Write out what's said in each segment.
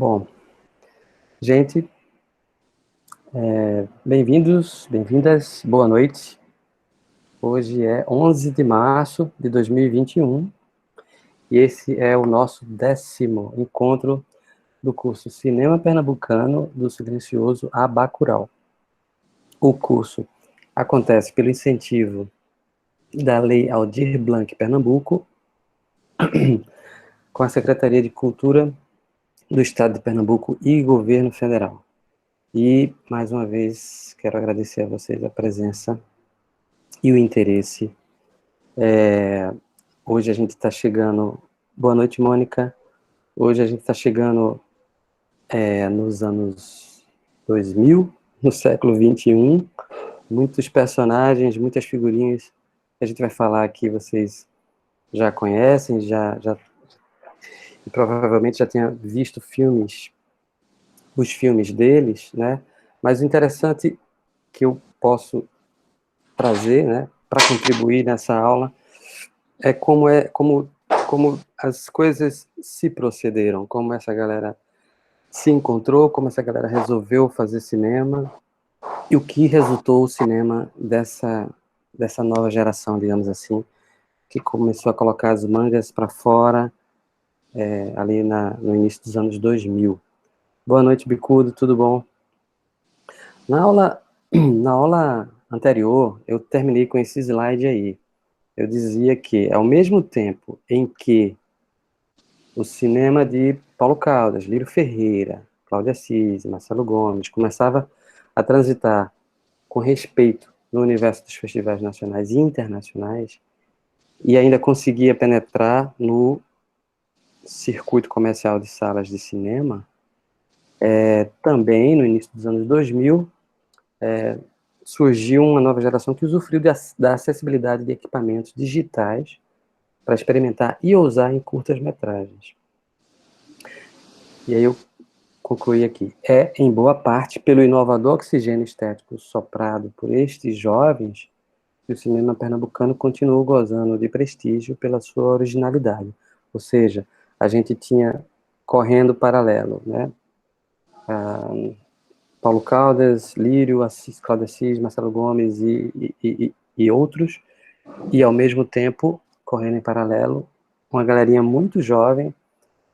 Bom, gente, bem-vindos, bem-vindas, boa noite. Hoje é 11 de março de 2021 e esse é o nosso 10º encontro do curso Cinema Pernambucano do Silencioso a Bacurau. O curso acontece pelo incentivo da Lei Aldir Blanc Pernambuco, com a Secretaria de Cultura do Estado de Pernambuco e Governo Federal. E, mais uma vez, quero agradecer a vocês a presença e o interesse. Hoje a gente está chegando... Boa noite, Mônica. Hoje a gente está chegando nos anos 2000, no século 21. Muitos personagens, muitas figurinhas que a gente vai falar aqui, vocês já conhecem, e provavelmente já tenha visto os filmes deles, né? Mas o interessante que eu posso trazer, né, para contribuir nessa aula é como as coisas se procederam, como essa galera se encontrou, como essa galera resolveu fazer cinema e o que resultou o cinema dessa nova geração, digamos assim, que começou a colocar as mangas para fora ali no início dos anos 2000. Boa noite, Bicudo, tudo bom? Na aula anterior, eu terminei com esse slide aí. Eu dizia que, ao mesmo tempo em que o cinema de Paulo Caldas, Lírio Ferreira, Cláudia Assis, Marcelo Gomes começava a transitar com respeito no universo dos festivais nacionais e internacionais, e ainda conseguia penetrar no circuito comercial de salas de cinema, também no início dos anos 2000, surgiu uma nova geração que usufruiu da acessibilidade de equipamentos digitais para experimentar e ousar em curtas-metragens. E aí eu concluí aqui. Em boa parte, pelo inovador oxigênio estético soprado por estes jovens, que o cinema pernambucano continuou gozando de prestígio pela sua originalidade. Ou seja, a gente tinha correndo paralelo, né? Paulo Caldas, Lírio, Cláudio Assis, Marcelo Gomes e outros, e ao mesmo tempo, correndo em paralelo, uma galerinha muito jovem,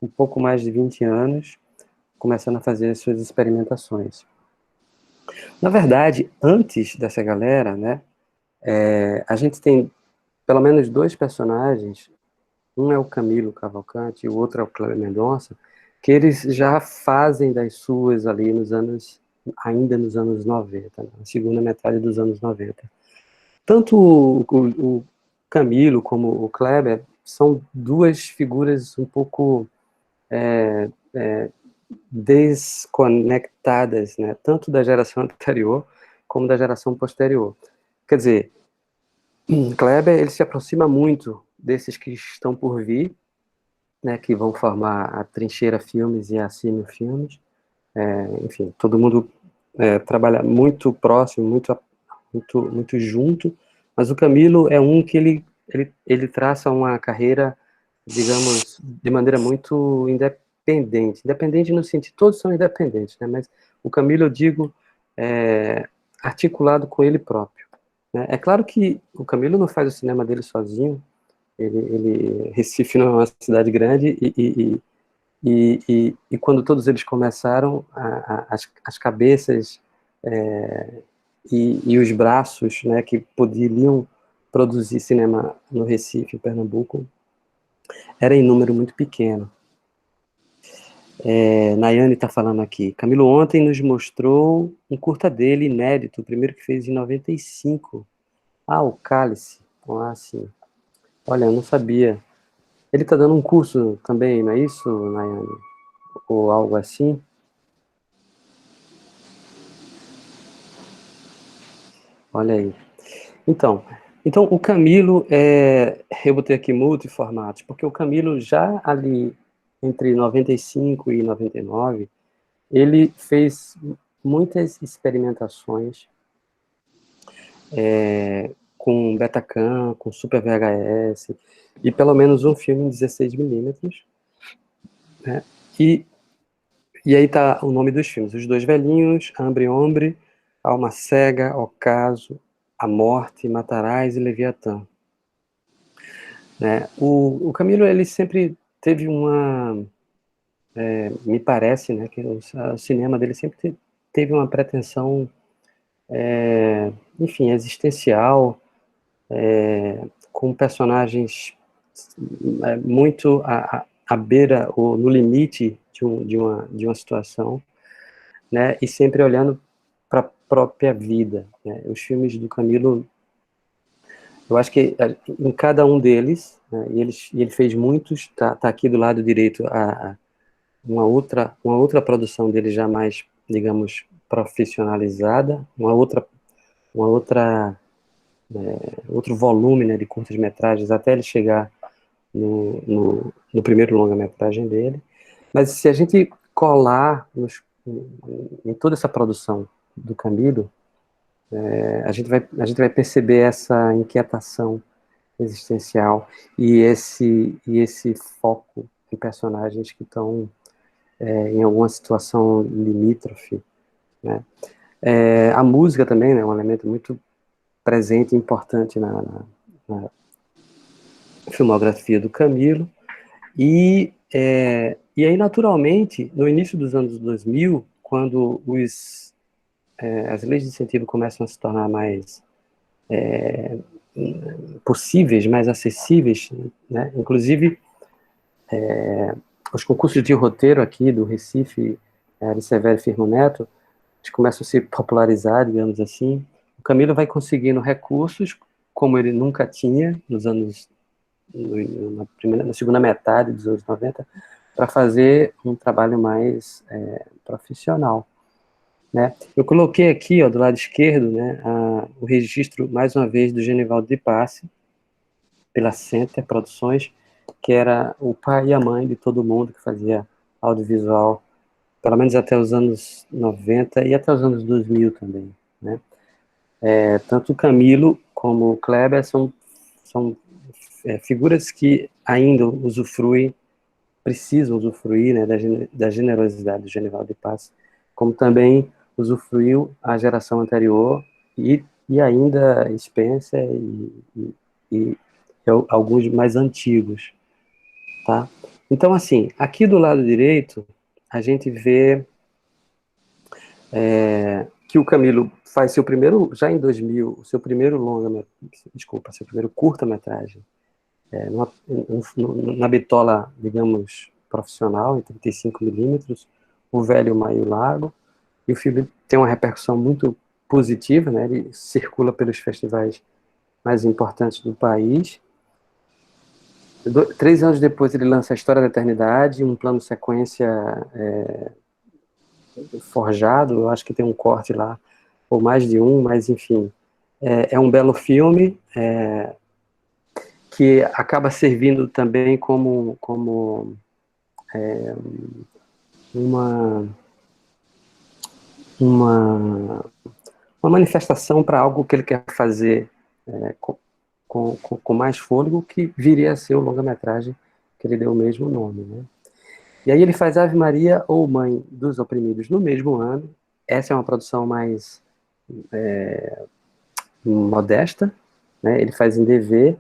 um pouco mais de 20 anos, começando a fazer as suas experimentações. Na verdade, antes dessa galera, né, a gente tem pelo menos dois personagens, um é o Camilo Cavalcante e o outro é o Cléber Mendonça, que eles já fazem das suas ali ainda nos anos 90, na segunda metade dos anos 90. Tanto o Camilo como o Kleber são duas figuras um pouco desconectadas, né, tanto da geração anterior como da geração posterior. Quer dizer, Kleber ele se aproxima muito desses que estão por vir, né, que vão formar a Trincheira Filmes e a Cine Filmes. Enfim, todo mundo trabalha muito próximo, muito junto, mas o Camilo é um que ele traça uma carreira, digamos, de maneira muito independente no sentido, todos são independentes, né, mas o Camilo, eu digo, articulado com ele próprio, né. É claro que o Camilo não faz o cinema dele sozinho, Recife não é uma cidade grande, e quando todos eles começaram, as cabeças e os braços, né, que poderiam produzir cinema no Recife, em Pernambuco, era em número muito pequeno. Nayane está falando aqui. Camilo ontem nos mostrou um curta dele, inédito, o primeiro que fez em 95. O Cálice. Ah, sim. Olha, eu não sabia. Ele está dando um curso também, não é isso, Nayane? Ou algo assim? Olha aí. Então o Camilo, eu botei aqui multiformatos, porque o Camilo já ali entre 95 e 99, ele fez muitas experimentações com Betacam, com Super VHS, e pelo menos um filme em 16 milímetros, né? E E aí tá o nome dos filmes: Os Dois Velhinhos, Hambre e Hombre, Alma Cega, Ocaso, A Morte, Matarazzo e Leviatã. Né? O Camilo, ele sempre teve me parece, né, que o cinema dele sempre teve uma pretensão, enfim, existencial, com personagens muito à beira ou no limite de uma situação, né, e sempre olhando para a própria vida. Né? Os filmes do Camilo, eu acho que em cada um deles, né, e ele fez muitos, tá aqui do lado direito uma outra produção dele já mais, digamos, profissionalizada, uma outra outro volume, né, de curtas-metragens até ele chegar no primeiro longa-metragem dele. Mas se a gente colar em toda essa produção do Camilo, a gente vai perceber essa inquietação existencial e esse foco em personagens que estão em alguma situação limítrofe, né? A música também, né, é um elemento muito presente e importante na filmografia do Camilo. E aí, naturalmente, no início dos anos 2000, quando as leis de incentivo começam a se tornar mais possíveis, mais acessíveis, né? Inclusive, os concursos de roteiro aqui do Recife, de Severo Firmo Neto, eles começam a se popularizar, digamos assim. O Camilo vai conseguindo recursos como ele nunca tinha na segunda metade dos anos 90, para fazer um trabalho mais profissional. Né? Eu coloquei aqui, ó, do lado esquerdo, né, o registro, mais uma vez, do Genivaldo de Passe, pela Center Produções, que era o pai e a mãe de todo mundo que fazia audiovisual, pelo menos até os anos 90 e até os anos 2000 também. Né? Tanto o Camilo como o Kleber são figuras que ainda precisam usufruir, né, da generosidade do Genivaldo de Passe, como também usufruiu a geração anterior e ainda Spencer e alguns mais antigos, tá? Então, assim, aqui do lado direito, a gente vê que o Camilo faz seu primeiro, já em 2000, seu primeiro seu primeiro curta-metragem, na bitola, digamos, profissional, em 35mm, O Velho Mar e o Lago, e o filme tem uma repercussão muito positiva, né? Ele circula pelos festivais mais importantes do país. 3 anos depois ele lança A História da Eternidade, um plano sequência forjado, eu acho que tem um corte lá, ou mais de um, mas enfim, é um belo filme, que acaba servindo também como uma, uma, uma manifestação para algo que ele quer fazer com mais fôlego, que viria a ser o longa-metragem que ele deu o mesmo nome. Né? E aí ele faz Ave Maria ou Mãe dos Oprimidos no mesmo ano. Essa é uma produção mais modesta, né? Ele faz em DV,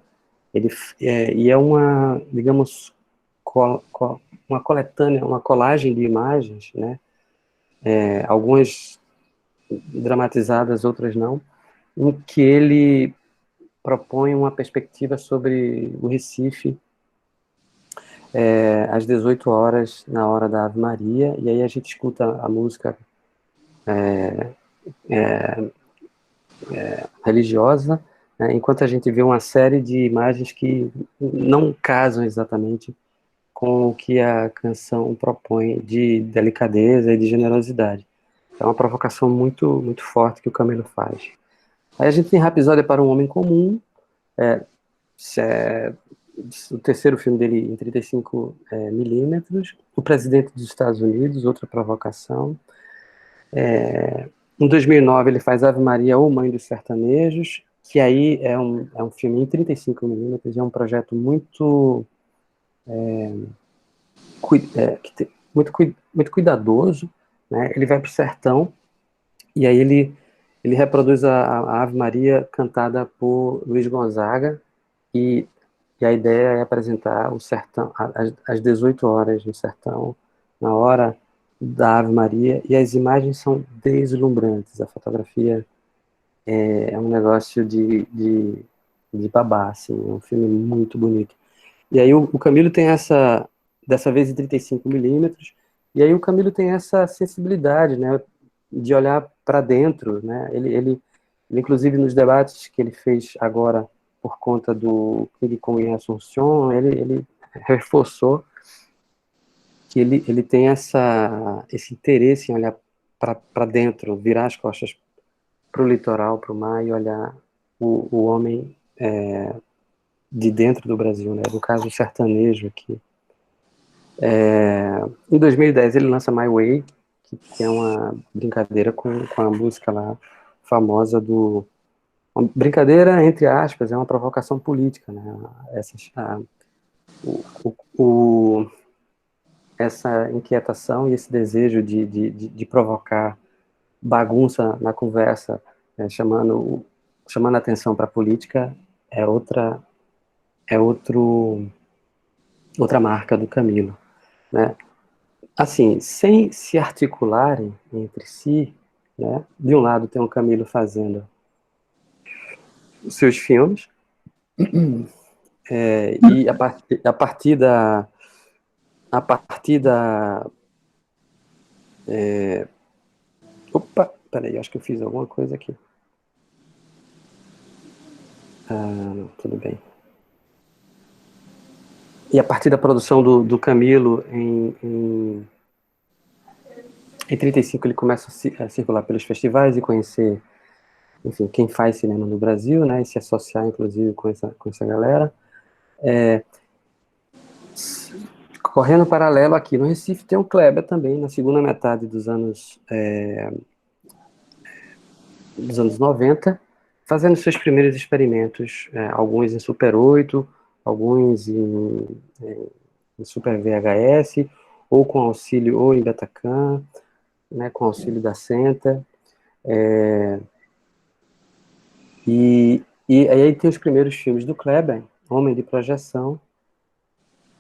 e é uma, digamos, uma coletânea, uma colagem de imagens, né? Algumas dramatizadas, outras não, em que ele propõe uma perspectiva sobre o Recife às 18 horas, na hora da Ave Maria, e aí a gente escuta a música religiosa, né, enquanto a gente vê uma série de imagens que não casam exatamente com o que a canção propõe de delicadeza e de generosidade. É uma provocação muito, muito forte que o Camilo faz. Aí a gente tem Rapsódia para um Homem Comum, o terceiro filme dele em 35mm, O Presidente dos Estados Unidos, outra provocação. Em 2009 ele faz Ave Maria ou Mãe dos Sertanejos, que aí é um filme em 35mm, é um projeto muito muito cuidadoso, né? Ele vai para o sertão e aí ele reproduz a Ave Maria cantada por Luiz Gonzaga e, e a ideia é apresentar o sertão às 18 horas no sertão, na hora da Ave Maria, e as imagens são deslumbrantes. A fotografia é um negócio de babá, assim, é um filme muito bonito. E aí o Camilo tem dessa vez em 35 mm, e aí o Camilo tem essa sensibilidade, né, de olhar para dentro, né, inclusive nos debates que ele fez agora por conta do ele com a Assunção, ele reforçou que ele tem esse interesse em olhar para dentro, virar as costas para o litoral, para o mar e olhar o homem de dentro do Brasil, né, no caso o sertanejo aqui. Em 2010 ele lança My Way, que é uma brincadeira com a música lá famosa uma brincadeira, entre aspas, é uma provocação política, né? Essa inquietação e esse desejo de provocar bagunça na conversa, chamando a atenção para a política, é outra marca do Camilo, né? Assim, sem se articularem entre si, né? De um lado tem o Camilo fazendo os seus filmes, e a partir da opa, peraí, acho que eu fiz alguma coisa aqui. Não, tudo bem. E a partir da produção do Camilo em 35 ele começa a circular pelos festivais e conhecer, enfim, quem faz cinema no Brasil, né, e se associar, inclusive, com essa galera. Correndo paralelo aqui no Recife tem o Kleber também, na segunda metade dos anos 90, fazendo seus primeiros experimentos, alguns em Super 8, alguns em Super VHS, ou com auxílio, ou em Betacam, né, com auxílio da Senta. E aí tem os primeiros filmes do Kleber, Homem de Projeção,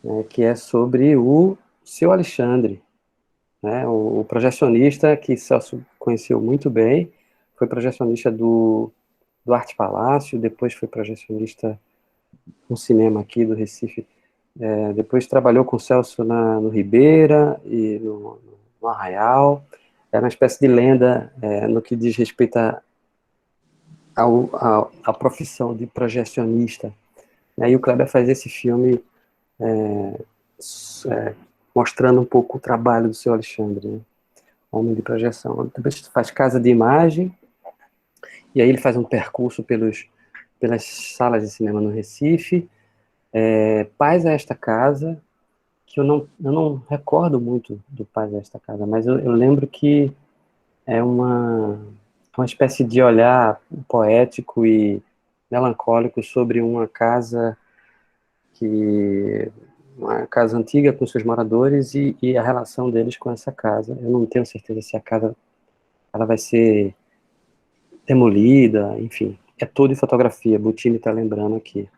né, que é sobre o Seu Alexandre, né, o projecionista que Celso conheceu muito bem, foi projecionista do Arte Palácio, depois foi projecionista no cinema aqui do Recife, depois trabalhou com Celso no Ribeira e no Arraial, era uma espécie de lenda no que diz respeito à profissão de projecionista. E o Kleber faz esse filme mostrando um pouco o trabalho do Seu Alexandre, né? Homem de Projeção. Depois faz Casa de Imagem, e aí ele faz um percurso pelas salas de cinema no Recife. Paz a Esta Casa, que eu não recordo muito do Paz a Esta Casa, mas eu lembro que é uma espécie de olhar poético e melancólico sobre uma casa antiga com seus moradores e a relação deles com essa casa. Eu não tenho certeza se a casa ela vai ser demolida, enfim. É tudo em fotografia, Bottini está lembrando aqui.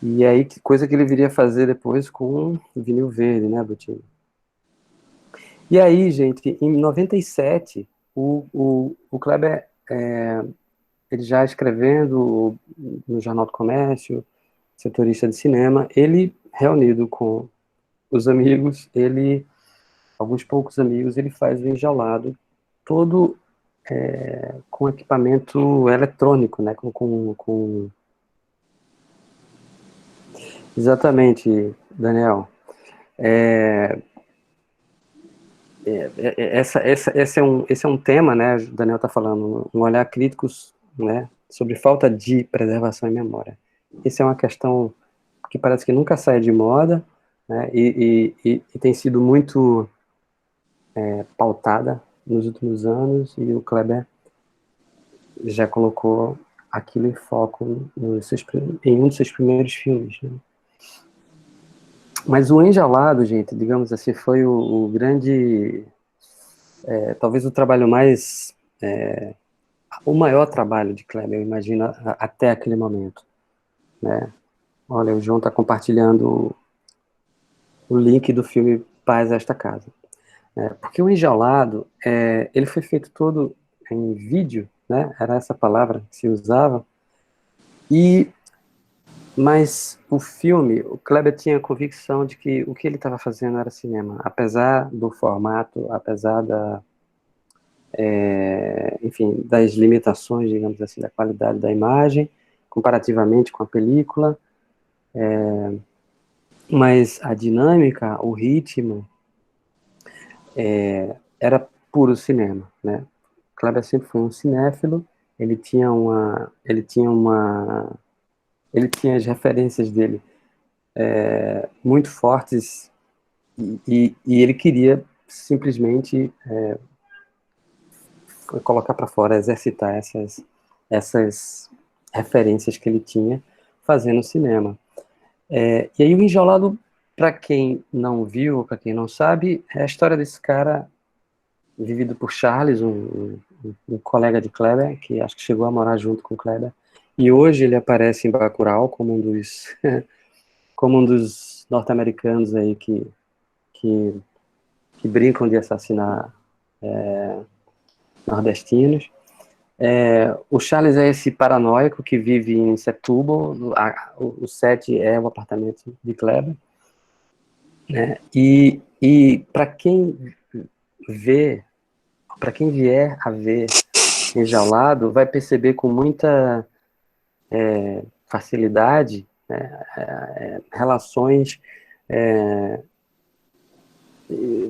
E aí, que coisa que ele viria fazer depois com vinil verde, né, Bottini? E aí, gente, em 97, o Kleber, ele já escrevendo no Jornal do Comércio, setorista de cinema, ele, reunido com os amigos, alguns poucos amigos, ele faz o Enjaulado, todo com equipamento eletrônico, né, Exatamente, Daniel. Esse é um tema, né, o Daniel está falando, um olhar crítico, né, sobre falta de preservação e memória. Essa é uma questão que parece que nunca sai de moda, né, e tem sido muito pautada nos últimos anos, e o Kleber já colocou aquilo em foco em um dos seus primeiros filmes, né. Mas o Enjaulado, gente, digamos assim, foi o grande, talvez o trabalho mais, o maior trabalho de Kleber, eu imagino, até aquele momento, né? Olha, o João está compartilhando o link do filme Paz a Esta Casa. Porque o Enjaulado, ele foi feito todo em vídeo, né? Era essa palavra que se usava. Mas o filme, o Kleber tinha a convicção de que o que ele estava fazendo era cinema, apesar do formato, apesar enfim, das limitações, digamos assim, da qualidade da imagem, comparativamente com a película, mas a dinâmica, o ritmo, era puro cinema, né? Kleber sempre foi um cinéfilo, ele tinha as referências dele muito fortes e ele queria simplesmente colocar para fora, exercitar essas referências que ele tinha fazendo cinema. E aí o Enjaulado, para quem não viu, para quem não sabe, é a história desse cara vivido por Charles, um colega de Kleber, que acho que chegou a morar junto com Kleber, e hoje ele aparece em Bacurau como como um dos norte-americanos aí que, que brincam de assassinar nordestinos. O Charles é esse paranoico que vive em Setúbal, o set é o apartamento de Kleber, né? E para quem vê, para quem vier a ver Enjaulado, vai perceber com muita facilidade, né, relações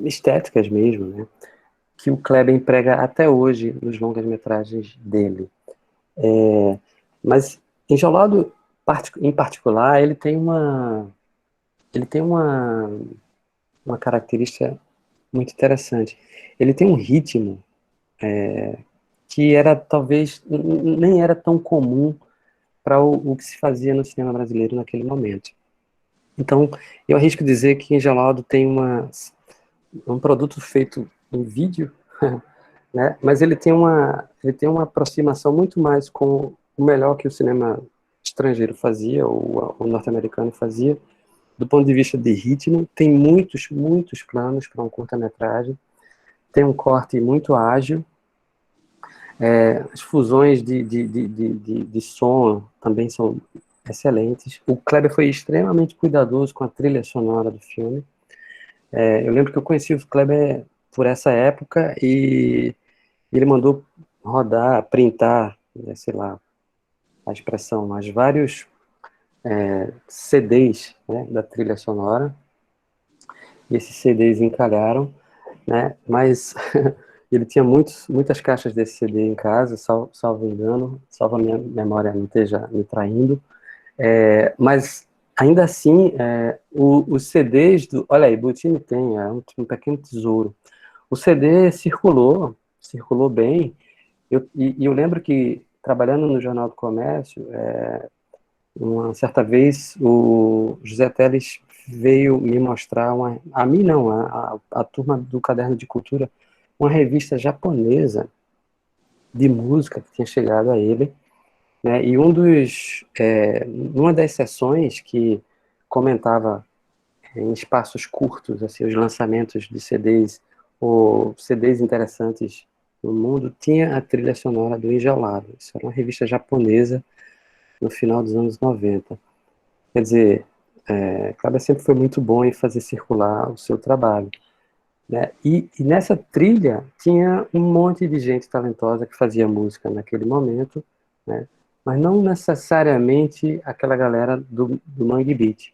estéticas mesmo, né, que o Kleber emprega até hoje nos longas-metragens dele. Mas Enjaulado, em particular, ele tem uma característica muito interessante. Ele tem um ritmo que era talvez nem era tão comum para o que se fazia no cinema brasileiro naquele momento. Então, eu arrisco dizer que Engelado tem um produto feito em vídeo, né? Mas ele tem uma aproximação muito mais com o melhor que o cinema estrangeiro fazia, ou o norte-americano fazia, do ponto de vista de ritmo. Tem muitos planos para um curta-metragem, tem um corte muito ágil, as fusões de som também são excelentes. O Kleber foi extremamente cuidadoso com a trilha sonora do filme. Eu lembro que eu conheci o Kleber por essa época e ele mandou rodar, printar, né, sei lá, a expressão, mas vários CDs, né, da trilha sonora. E esses CDs encalharam, né? Mas ele tinha muitas caixas desse CD em casa, salvo engano, salvo a minha memória não esteja me traindo. Mas ainda assim, os CDs do. Olha aí, Butini tem, um pequeno tesouro. O CD circulou bem. E eu lembro que, trabalhando no Jornal do Comércio, uma certa vez, o José Teles veio me mostrar, a mim não, a turma do Caderno de Cultura, uma revista japonesa de música que tinha chegado a ele, né? E uma das sessões que comentava em espaços curtos assim, os lançamentos de CDs ou CDs interessantes no mundo, tinha a trilha sonora do Enjaulado. Isso era uma revista japonesa no final dos anos 90. Quer dizer, Kleber sempre foi muito bom em fazer circular o seu trabalho, né? E nessa trilha tinha um monte de gente talentosa que fazia música naquele momento, né? Mas não necessariamente aquela galera do Mangue Beat,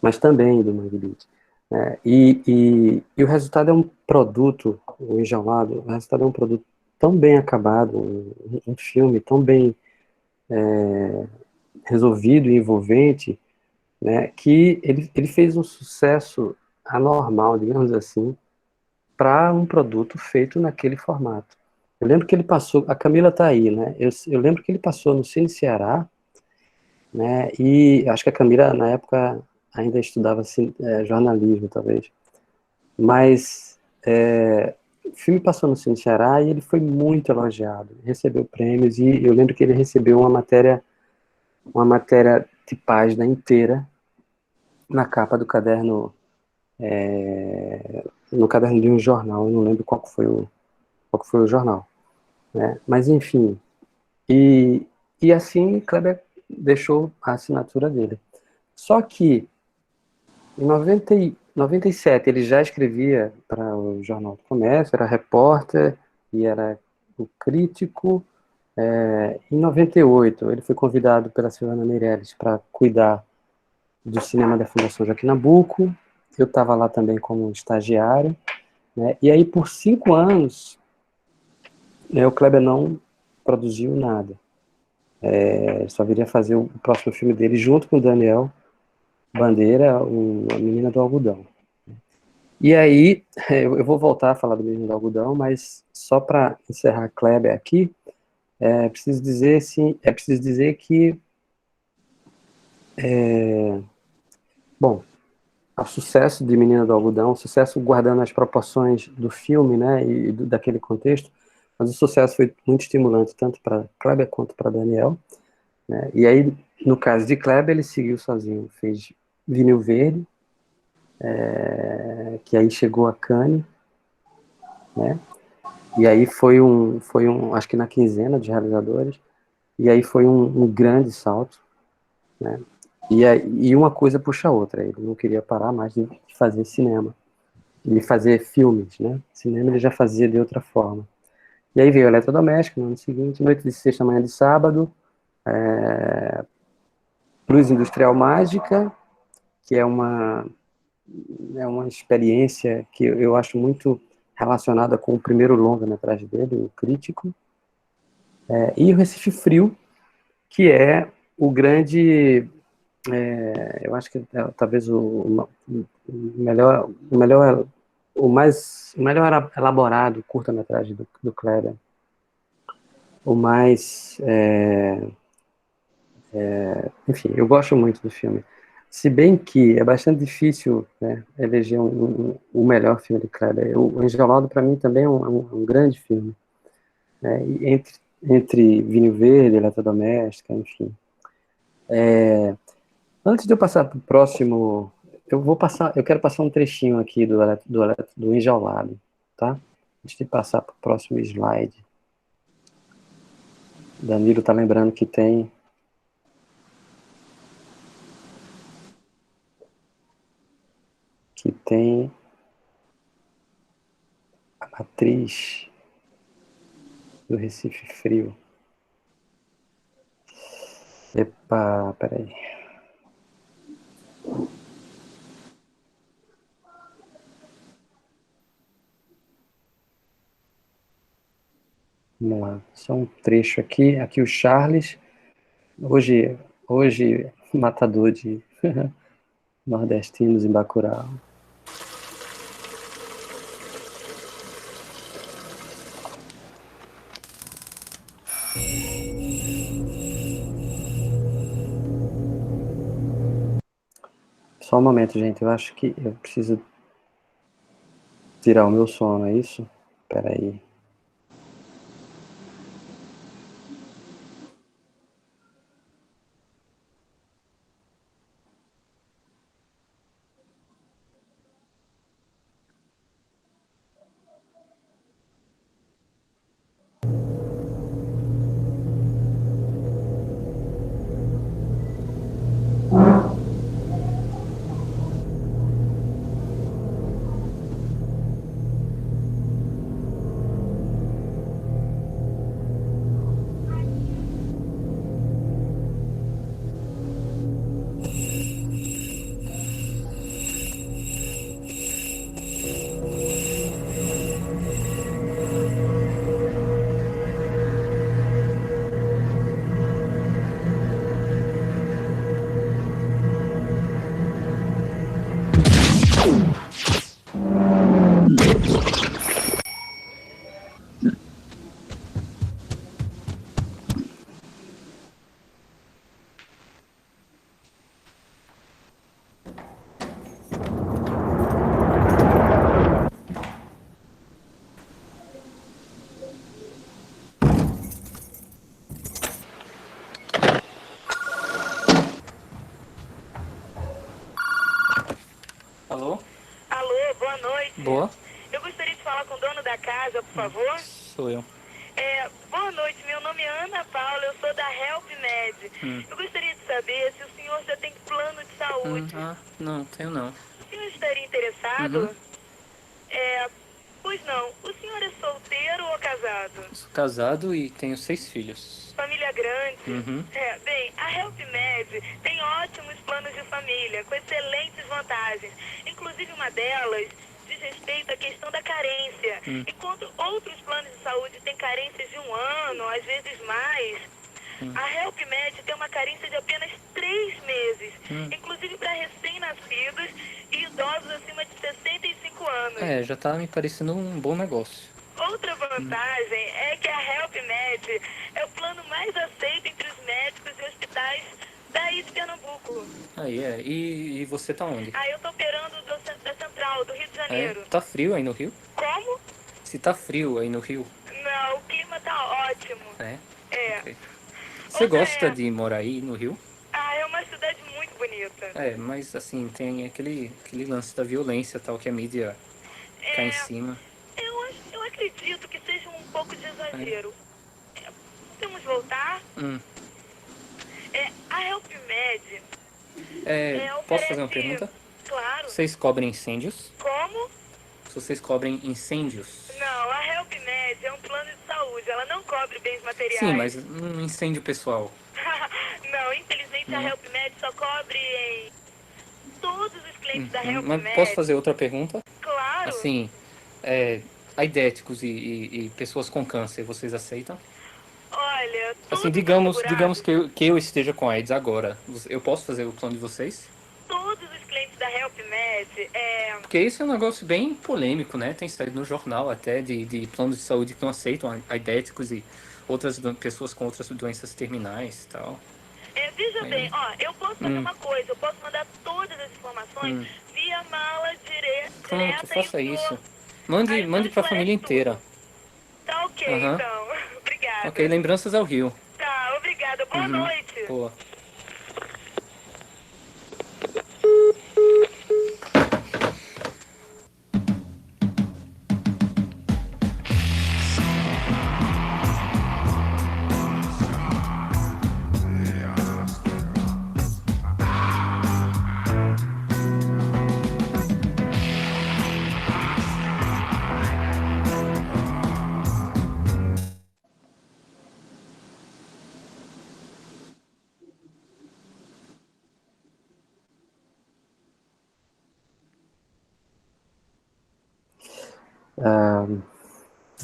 mas também do Mangue Beat, né? E o resultado é um produto, o Enjaulado, o resultado é um produto tão bem acabado, um filme tão bem resolvido e envolvente, né, que ele fez um sucesso anormal, digamos assim, para um produto feito naquele formato. Eu lembro que ele passou, a Camila está aí, né? Eu lembro que ele passou no Cine Ceará, né? E acho que a Camila na época ainda estudava jornalismo, talvez. Mas o filme passou no Cine Ceará e ele foi muito elogiado, recebeu prêmios, e eu lembro que ele recebeu uma matéria de página inteira na capa do caderno, no caderno de um jornal, eu não lembro qual que foi o jornal, né? Mas enfim, e assim Kleber deixou a assinatura dele. Só que em 97 ele já escrevia para o Jornal do Comércio, era repórter e era o crítico. Em 98 ele foi convidado pela Silvana Meirelles para cuidar do cinema da Fundação Joaquim Nabuco. Eu estava lá também como estagiário, né? E aí por 5 anos, né, o Kleber não produziu nada. Ele só viria fazer o próximo filme dele junto com o Daniel Bandeira, A Menina do Algodão. E aí, eu vou voltar a falar do Menino do Algodão, mas só para encerrar Kleber aqui, preciso dizer, sim, preciso dizer que, bom, o sucesso de Menina do Algodão, o sucesso guardando as proporções do filme, né, e daquele contexto, mas o sucesso foi muito estimulante, tanto para Kleber quanto para Daniel, né, e aí, no caso de Kleber, ele seguiu sozinho, fez Vinil Verde, que aí chegou a Cannes, né, e aí acho que na quinzena de realizadores, e aí foi um grande salto, né? E uma coisa puxa a outra. Ele não queria parar mais de fazer cinema, de fazer filmes, né? Cinema ele já fazia de outra forma. E aí veio Eletrodoméstico no ano seguinte, Noite de Sexta, Manhã de Sábado, Luz Industrial Mágica, que é uma experiência que eu acho muito relacionada com o primeiro longa-metragem dele, o Crítico, e o Recife Frio, que é o grande, eu acho que talvez o melhor elaborado curta-metragem do Kleber, o mais, enfim, eu gosto muito do filme. Se bem que é bastante difícil, né, eleger o melhor filme de Kleber. O Engelado, para mim, também é um grande filme, né, e entre Vinho Verde, Eletrodoméstica, enfim. Antes de eu passar para o próximo, eu quero passar um trechinho aqui do Enjaulado, tá? Antes de passar para o próximo slide. Danilo está lembrando que tem a matriz do Recife Frio. Epa, peraí. Vamos lá, só um trecho aqui. Aqui o Charles, hoje matador de nordestinos em Bacurau. Só um momento, gente. Eu acho que eu preciso tirar o meu sono, é isso? Peraí. casa, por favor? Sou eu. Boa noite, meu nome é Ana Paula, eu sou da HelpMed. Eu gostaria de saber se o senhor já tem plano de saúde. Não, tenho não. O senhor estaria interessado? Pois não. O senhor é solteiro ou casado? Sou casado e tenho 6 filhos. Família grande? Uhum. Bem, a HelpMed tem ótimos planos de família, com excelentes vantagens. Inclusive uma delas diz respeito à questão da carência. Enquanto outros planos de saúde têm carências de 1 ano, às vezes mais, a HelpMed tem uma carência de apenas 3 meses. Inclusive para recém-nascidos e idosos acima de 65 anos. Já tá me parecendo um bom negócio. Outra vantagem é que a HelpMed é o plano mais aceito entre os médicos e hospitais daí de Pernambuco. E você tá onde? Eu tô operando da Central, do Rio de Janeiro. Tá frio aí no Rio? Como? Se tá frio aí no Rio? Não, o clima tá ótimo. Ok. Você Outra gosta de morar aí no Rio? é uma cidade muito bonita. Mas assim, tem aquele lance da violência tal, que a mídia cai em cima. Eu acredito que seja um pouco de exagero. Podemos voltar? A HelpMed Posso fazer uma pergunta? Claro. Vocês cobrem incêndios? Como? Se vocês cobrem incêndios? Não, a HelpMed é um plano de saúde, ela não cobre bens materiais. Sim, mas um incêndio pessoal. Não, infelizmente a HelpMed só cobre em todos os clientes da HelpMed. Mas posso fazer outra pergunta? Claro. Assim, aidéticos e pessoas com câncer, vocês aceitam? Olha, Assim, digamos que eu esteja com AIDS agora. Eu posso fazer o plano de vocês? Todos os clientes da HelpMed Porque isso é um negócio bem polêmico, né? Tem saído no jornal até de planos de saúde que não aceitam aidéticos e outras pessoas com outras doenças terminais e tal. Veja bem, eu posso fazer uma coisa, eu posso mandar todas as informações via mala direta. Pronto, faça e isso. Mande pra família inteira. Tá ok, então. Obrigada. Ok, lembranças ao Rio. Tá, obrigada. Boa noite. Boa.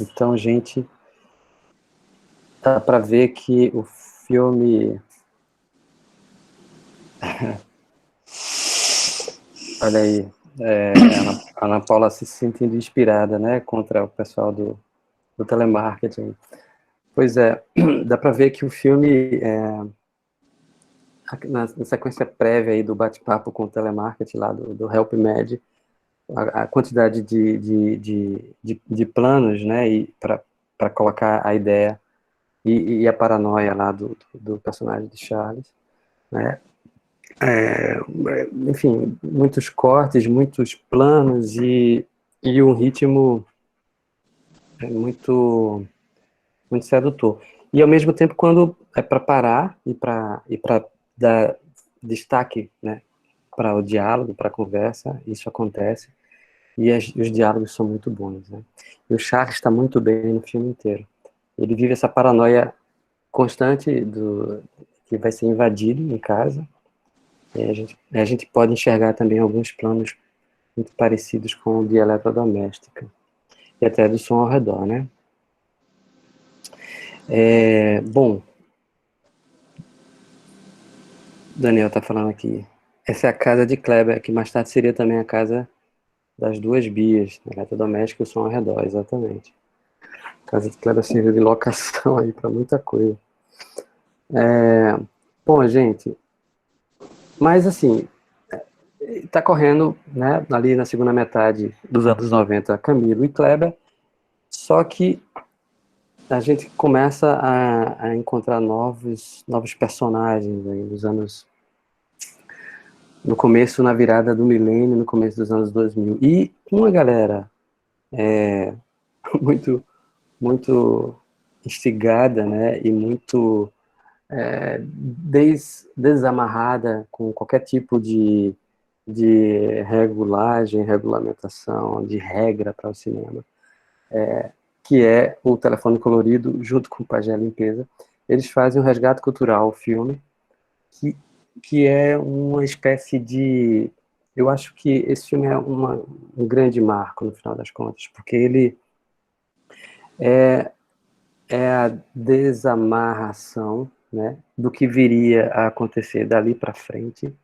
Então, gente, dá para ver que o filme... Olha aí, a Ana Paula se sentindo inspirada, né, contra o pessoal do telemarketing. Pois é, dá para ver que o filme, na sequência prévia aí do bate-papo com o telemarketing lá do HelpMed, a quantidade de planos, né, e para colocar a ideia e a paranoia lá do personagem de Charles, né, enfim, muitos cortes, muitos planos e um ritmo muito sedutor. E ao mesmo tempo, quando é para parar e para dar destaque, né, para o diálogo, para a conversa, isso acontece. E os diálogos são muito bons, né? E o Charles está muito bem no filme inteiro. Ele vive essa paranoia constante que vai ser invadido em casa. E a gente pode enxergar também alguns planos muito parecidos com o de eletrodoméstica. E até do som ao redor, né? Bom, Daniel está falando aqui. Essa é a casa de Kleber, que mais tarde seria também a casa das duas Bias, eletrodoméstico e o som ao redor, exatamente. A casa de Kleber serviu de locação aí para muita coisa. Bom, gente, mas assim, está correndo, né, ali na segunda metade dos anos 90, Camilo e Kleber, só que a gente começa a encontrar novos personagens aí nos anos... No começo, na virada do milênio, no começo dos anos 2000. E uma galera muito, muito instigada, né, e muito desamarrada com qualquer tipo de regulagem, regulamentação, de regra para o cinema, que é o Telefone Colorido, junto com o Pajé Limpeza. Eles fazem um resgate cultural, o filme, que é uma espécie de... Eu acho que esse filme é um grande marco, no final das contas, porque ele é a desamarração, né, do que viria a acontecer dali para frente,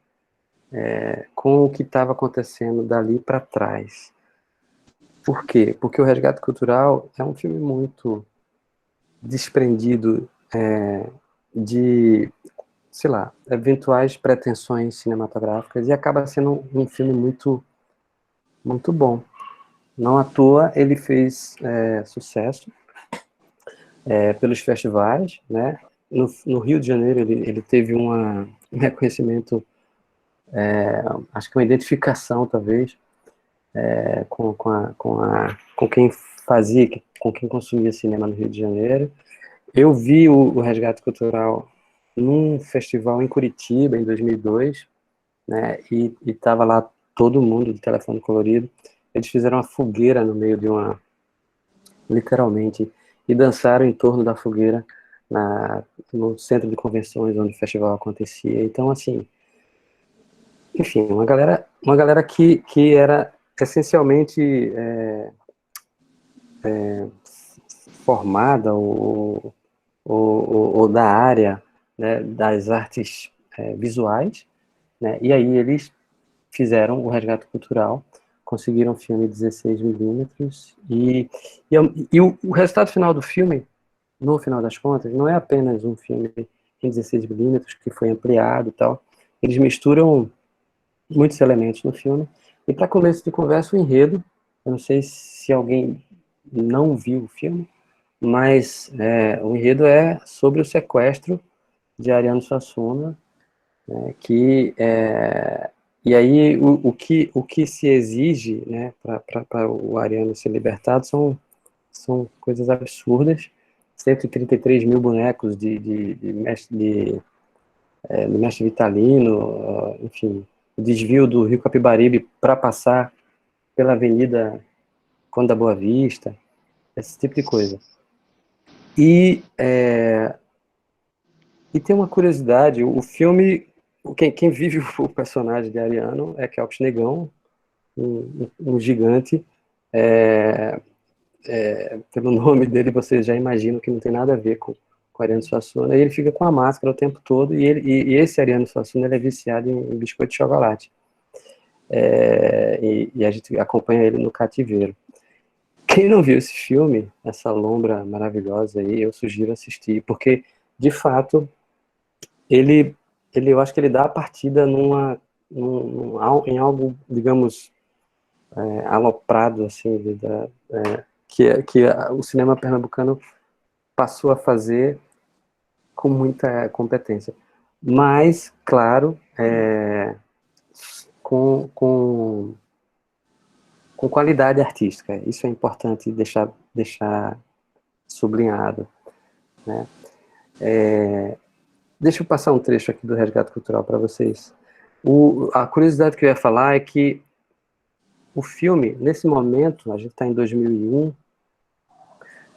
com o que estava acontecendo dali para trás. Por quê? Porque o Resgate Cultural é um filme muito desprendido de, sei lá, eventuais pretensões cinematográficas, e acaba sendo um filme muito, muito bom. Não à toa ele fez sucesso pelos festivais, né? No Rio de Janeiro ele teve um reconhecimento, acho que uma identificação talvez, com quem fazia, com quem consumia cinema no Rio de Janeiro. Eu vi o Resgate Cultural num festival em Curitiba, em 2002, né, e estava lá todo mundo de Telefone Colorido. Eles fizeram uma fogueira no meio de literalmente, e dançaram em torno da fogueira no centro de convenções onde o festival acontecia. Então, assim, enfim, uma galera que era essencialmente formada ou da área, né, das artes visuais, né, e aí eles fizeram o Resgate Cultural, conseguiram um filme 16mm, e o resultado final do filme, no final das contas, não é apenas um filme em 16mm, que foi ampliado e tal. Eles misturam muitos elementos no filme, e para começo de conversa, o enredo, eu não sei se alguém não viu o filme, mas o enredo é sobre o sequestro de Ariano Suassuna, né, e aí o que se exige, né, para o Ariano ser libertado são coisas absurdas. 133 mil bonecos de mestre Vitalino, enfim, o desvio do Rio Capibaribe para passar pela Avenida Conde da Boa Vista, esse tipo de coisa. E tem uma curiosidade, o filme, quem vive o personagem de Ariano é Kelps Negão, um gigante. Pelo nome dele vocês já imaginam que não tem nada a ver com Ariano Suassuna, e ele fica com a máscara o tempo todo, e esse Ariano Suassuna ele é viciado em biscoito de chocolate. E a gente acompanha ele no cativeiro. Quem não viu esse filme, essa lombra maravilhosa aí, eu sugiro assistir, porque, de fato, eu acho que ele dá a partida em algo, digamos, aloprado, assim, que o cinema pernambucano passou a fazer com muita competência. Mas, claro, com qualidade artística. Isso é importante deixar sublinhado, né? Deixa eu passar um trecho aqui do Resgate Cultural para vocês. A curiosidade que eu ia falar é que o filme, nesse momento, a gente está em 2001,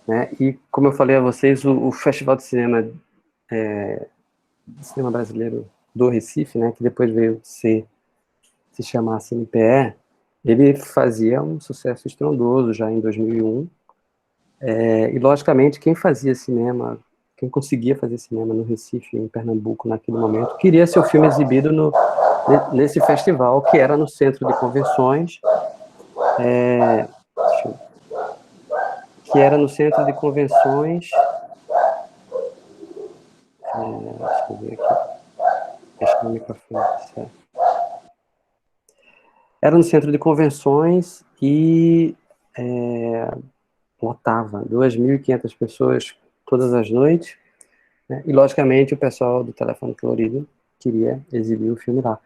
né, e como eu falei a vocês, o Festival de Cinema Brasileiro do Recife, né, que depois veio se chamar CNPE, ele fazia um sucesso estrondoso já em 2001, e logicamente quem fazia cinema, quem conseguia fazer cinema no Recife, em Pernambuco, naquele momento, queria ser o filme exibido nesse festival, que era no Centro de Convenções, deixa eu ver aqui, deixa o microfone, certo. Era no Centro de Convenções e lotava 2.500 pessoas todas as noites, né? E logicamente o pessoal do Telefone Colorido queria exibir o filme lá.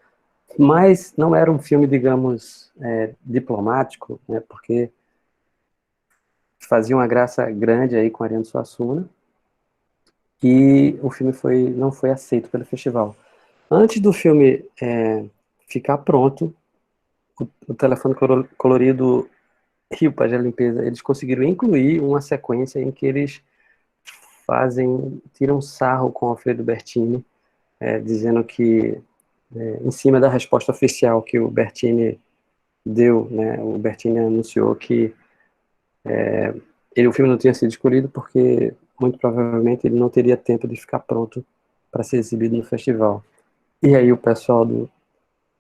Mas não era um filme, digamos, diplomático, né? Porque fazia uma graça grande aí com Ariano Suassuna, e o filme não foi aceito pelo festival. Antes do filme ficar pronto, o Telefone Colorido e o Pajé Limpeza, eles conseguiram incluir uma sequência em que eles tiram sarro com Alfredo Bertini, dizendo que, em cima da resposta oficial que o Bertini deu, né, o Bertini anunciou que o filme não tinha sido escolhido porque, muito provavelmente, ele não teria tempo de ficar pronto para ser exibido no festival. E aí o pessoal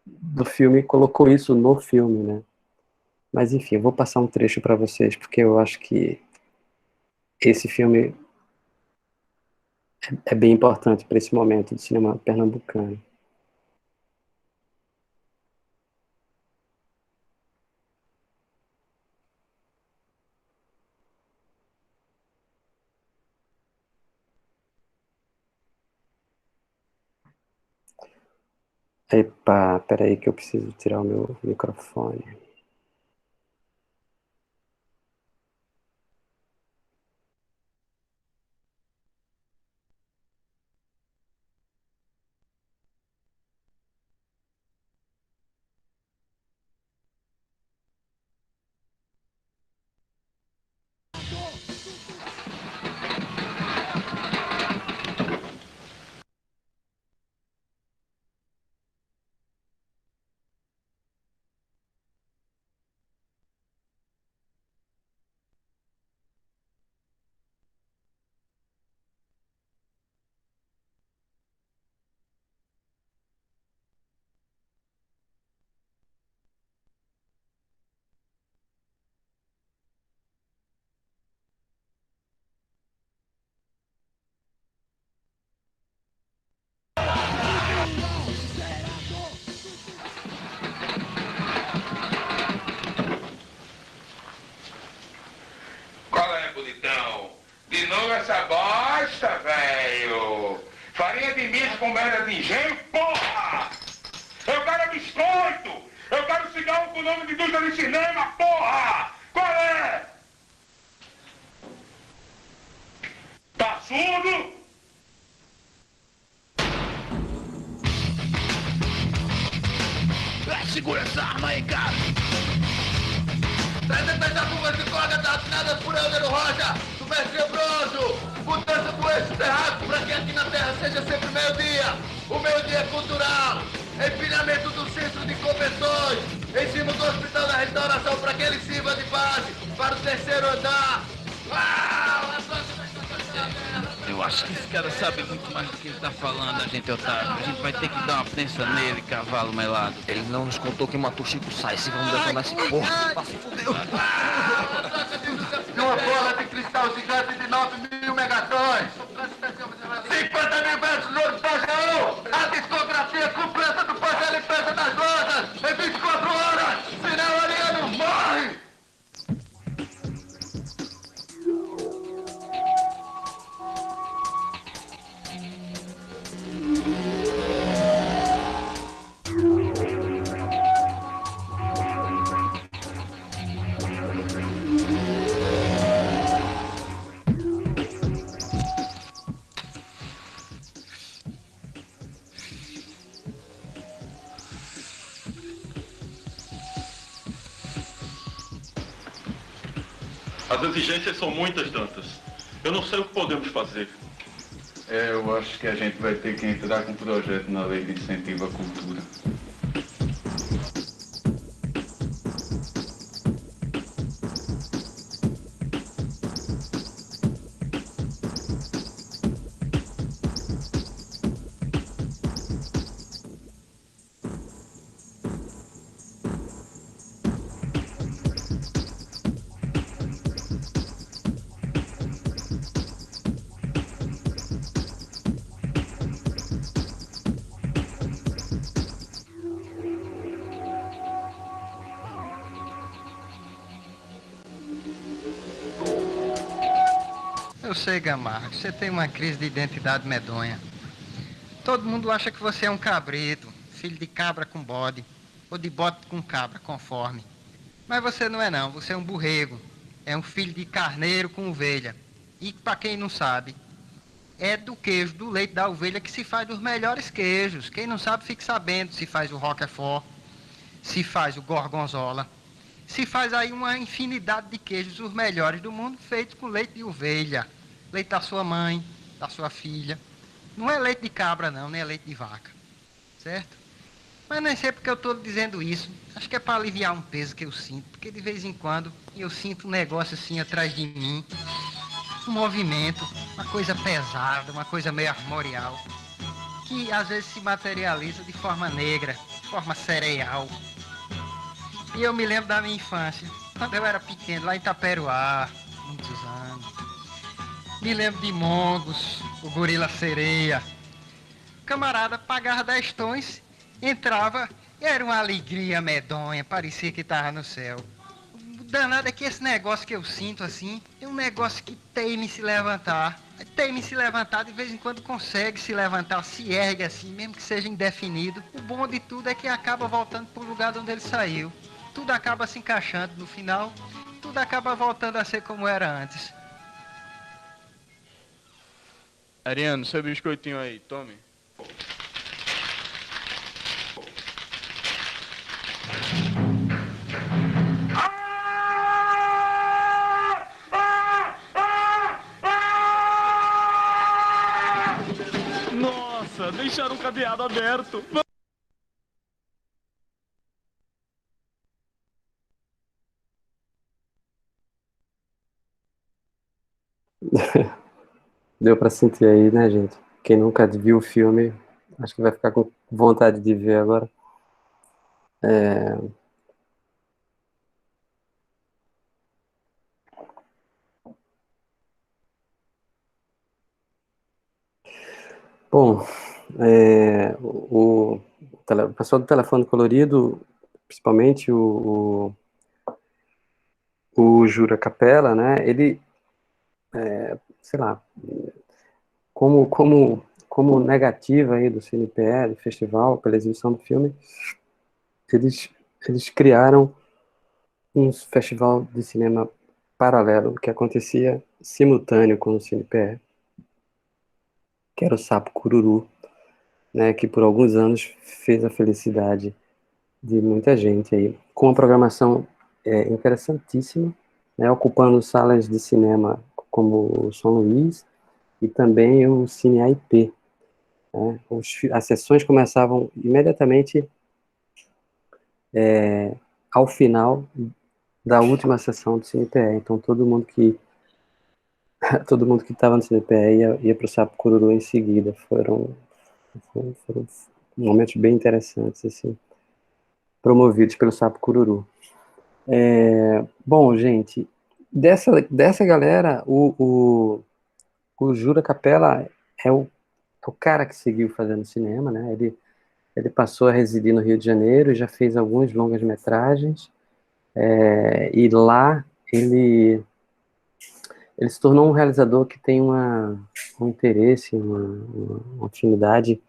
do filme colocou isso no filme, né? Mas enfim, eu vou passar um trecho para vocês, porque eu acho que esse filme é bem importante para esse momento do cinema pernambucano. Epa, peraí que eu preciso tirar o meu microfone. Qual é, bonitão? De novo essa bosta, velho! Farinha de milho com merda de engenho, porra! Eu quero biscoito! Eu quero cigarro com nome de indústria de cinema, porra! Qual é? Tá surdo? Segura essa arma aí, cara! 300 curvas de corda assinadas por Eudero Rocha, do Mestre Bronzo. Mudança do eixo terráqueo para que aqui na Terra seja sempre meio-dia. O meio-dia é cultural. Empilhamento do centro de convenções. Em cima do Hospital da Restauração para que ele sirva de base para o terceiro andar. Eu acho que esse cara sabe muito mais do que ele tá falando, a gente, Otávio. A gente vai ter que dar uma prensa nele, cavalo melado. Ele não nos contou quem matou Chico Sainz. Vamos detonar esse porra. Se fudeu. De uma bola de cristal gigante de 9.000 megatons. 50 mil versos no Pajaú. A discografia completa do Pajé Limpeza das Rosas. Em 24 horas. Senão o Ariano morre. As exigências são muitas, Dantas. Eu não sei o que podemos fazer. Eu acho que a gente vai ter que entrar com um projeto na lei de incentivo à cultura. Eu sei, Gamarra, você tem uma crise de identidade medonha. Todo mundo acha que você é um cabrito, filho de cabra com bode, ou de bode com cabra, conforme. Mas você não é não, você é um borrego. É um filho de carneiro com ovelha. E para quem não sabe, é do queijo, do leite da ovelha que se faz os melhores queijos. Quem não sabe, fique sabendo. Se faz o Roquefort, se faz o Gorgonzola, se faz aí uma infinidade de queijos, os melhores do mundo, feitos com leite de ovelha. Leite da sua mãe, da sua filha. Não é leite de cabra não, nem é leite de vaca. Certo? Mas nem sei porque eu estou dizendo isso. Acho que é para aliviar um peso que eu sinto. Porque de vez em quando eu sinto um negócio assim atrás de mim. Um movimento, uma coisa pesada, uma coisa meio armorial. Que às vezes se materializa de forma negra, de forma cereal. E eu me lembro da minha infância, quando eu era pequeno, lá em Itaperuá, muitos anos. Me lembro de Mongos, o gorila sereia. O camarada pagava 10 tons, entrava, era uma alegria medonha, parecia que estava no céu. O danado é que esse negócio que eu sinto assim, é um negócio que teima em se levantar. Teima em se levantar, de vez em quando consegue se levantar, se ergue assim, mesmo que seja indefinido. O bom de tudo é que acaba voltando para o lugar de onde ele saiu. Tudo acaba se encaixando no final, tudo acaba voltando a ser como era antes. Ariano, seu biscoitinho aí, tome. Nossa, deixaram o cadeado aberto. Deu para sentir aí, né, gente? Quem nunca viu o filme, acho que vai ficar com vontade de ver agora. Bom, o pessoal do Telefone Colorido, principalmente o Jura Capella, né? Ele, sei lá, como negativa aí do CNPE, do festival, pela exibição do filme, eles criaram um festival de cinema paralelo que acontecia simultâneo com o CNPE, que era o Sapo Cururu, né, que por alguns anos fez a felicidade de muita gente aí, com uma programação interessantíssima, né, ocupando salas de cinema como o São Luís e também o Cine AIP. Né? As sessões começavam imediatamente ao final da última sessão do CNPE, então todo mundo que estava no CNPE ia para o Sapo Cururu em seguida. Foram momentos bem interessantes, assim, promovidos pelo Sapo Cururu. Bom, gente, dessa galera, o Jura Capella é o cara que seguiu fazendo cinema, né? Ele passou a residir no Rio de Janeiro, já fez alguns longas-metragens, e lá ele se tornou um realizador que tem um interesse, uma afinidade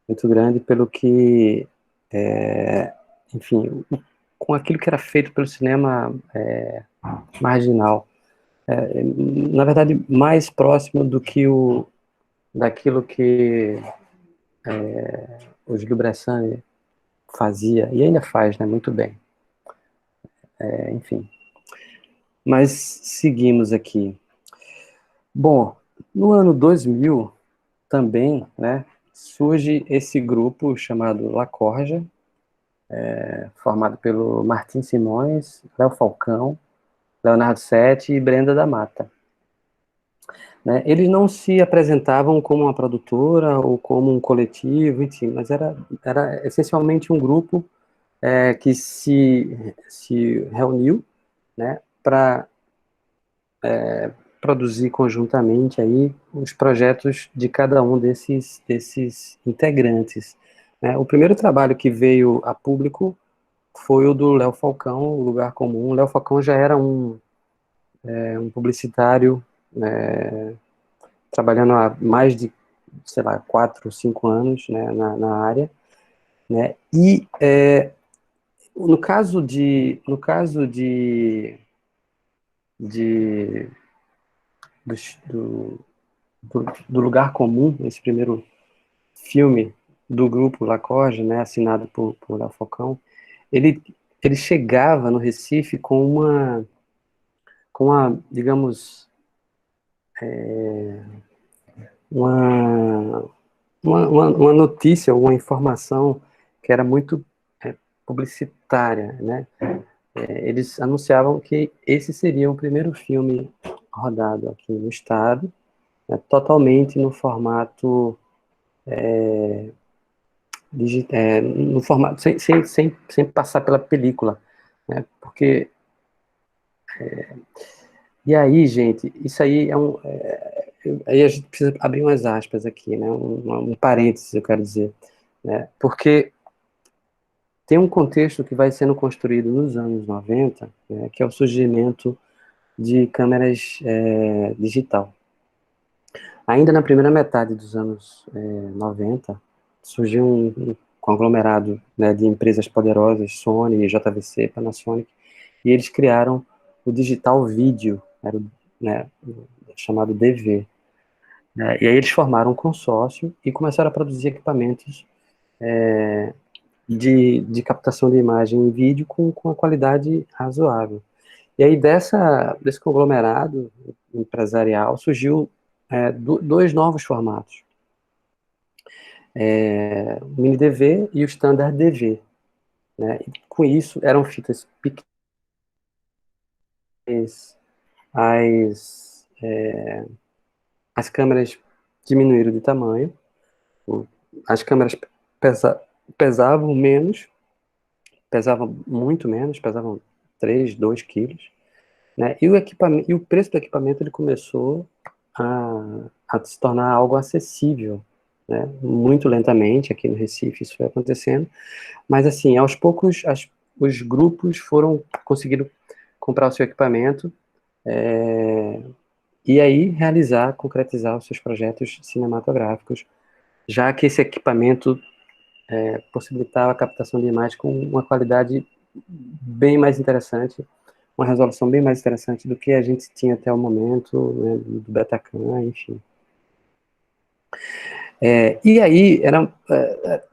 muito grande pelo que, enfim, com aquilo que era feito pelo cinema marginal. Na verdade, mais próximo do que daquilo que o Júlio Bressani fazia, e ainda faz, né, muito bem. Enfim. Mas seguimos aqui. Bom, no ano 2000, também, né, surge esse grupo chamado La Corja, formado pelo Martim Simões, Léo Falcão, Leonardo Setti e Brenda da Mata. Né, eles não se apresentavam como uma produtora ou como um coletivo, enfim, mas era essencialmente um grupo que se reuniu, né, para produzir conjuntamente aí os projetos de cada um desses integrantes. Né? O primeiro trabalho que veio a público foi o do Léo Falcão, O Lugar Comum. O Léo Falcão já era um publicitário, trabalhando há mais de, sei lá, 4 ou 5 anos, né, na área, né, e no caso de de do Lugar Comum, esse primeiro filme do grupo Lacorja, né, assinado por Léo Falcão, ele chegava no Recife com uma, digamos, uma notícia, uma informação que era muito publicitária, né? Eles anunciavam que esse seria o primeiro filme rodado aqui no estado, né, totalmente no formato no formato sem passar pela película, né? Porque e aí, gente, isso aí aí a gente precisa abrir umas aspas aqui, né? Um parênteses, eu quero dizer, né? Porque tem um contexto que vai sendo construído nos anos 90, né, que é o surgimento de câmeras digital. Ainda na primeira metade dos anos 90, surgiu um conglomerado, né, de empresas poderosas, Sony, JVC, Panasonic, e eles criaram o digital vídeo, era né, chamado DV. Né, e aí eles formaram um consórcio e começaram a produzir equipamentos de captação de imagem em vídeo com uma qualidade razoável. E aí desse conglomerado empresarial surgiu dois novos formatos. O mini DV e o standard DV. Né? E com isso eram fitas pequenas, as câmeras diminuíram de tamanho, as câmeras pesavam menos, pesavam muito menos, pesavam 3, 2 quilos, né? E o preço do equipamento ele começou a se tornar algo acessível, né? Muito lentamente, aqui no Recife isso foi acontecendo, mas assim, aos poucos os grupos conseguiram comprar o seu equipamento e aí concretizar os seus projetos cinematográficos, já que esse equipamento possibilitava a captação de imagem com uma qualidade bem mais interessante, uma resolução bem mais interessante do que a gente tinha até o momento, né, do Betacam, enfim. E aí,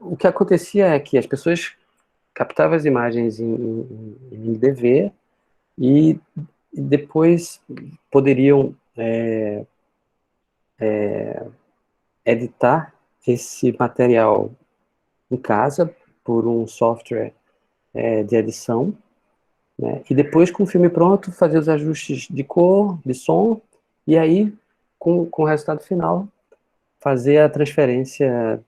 o que acontecia é que as pessoas captavam as imagens em DV e depois poderiam editar esse material em casa por um software de edição, né? E depois, com o filme pronto, fazer os ajustes de cor, de som, e aí, com o resultado final, fazer a transferência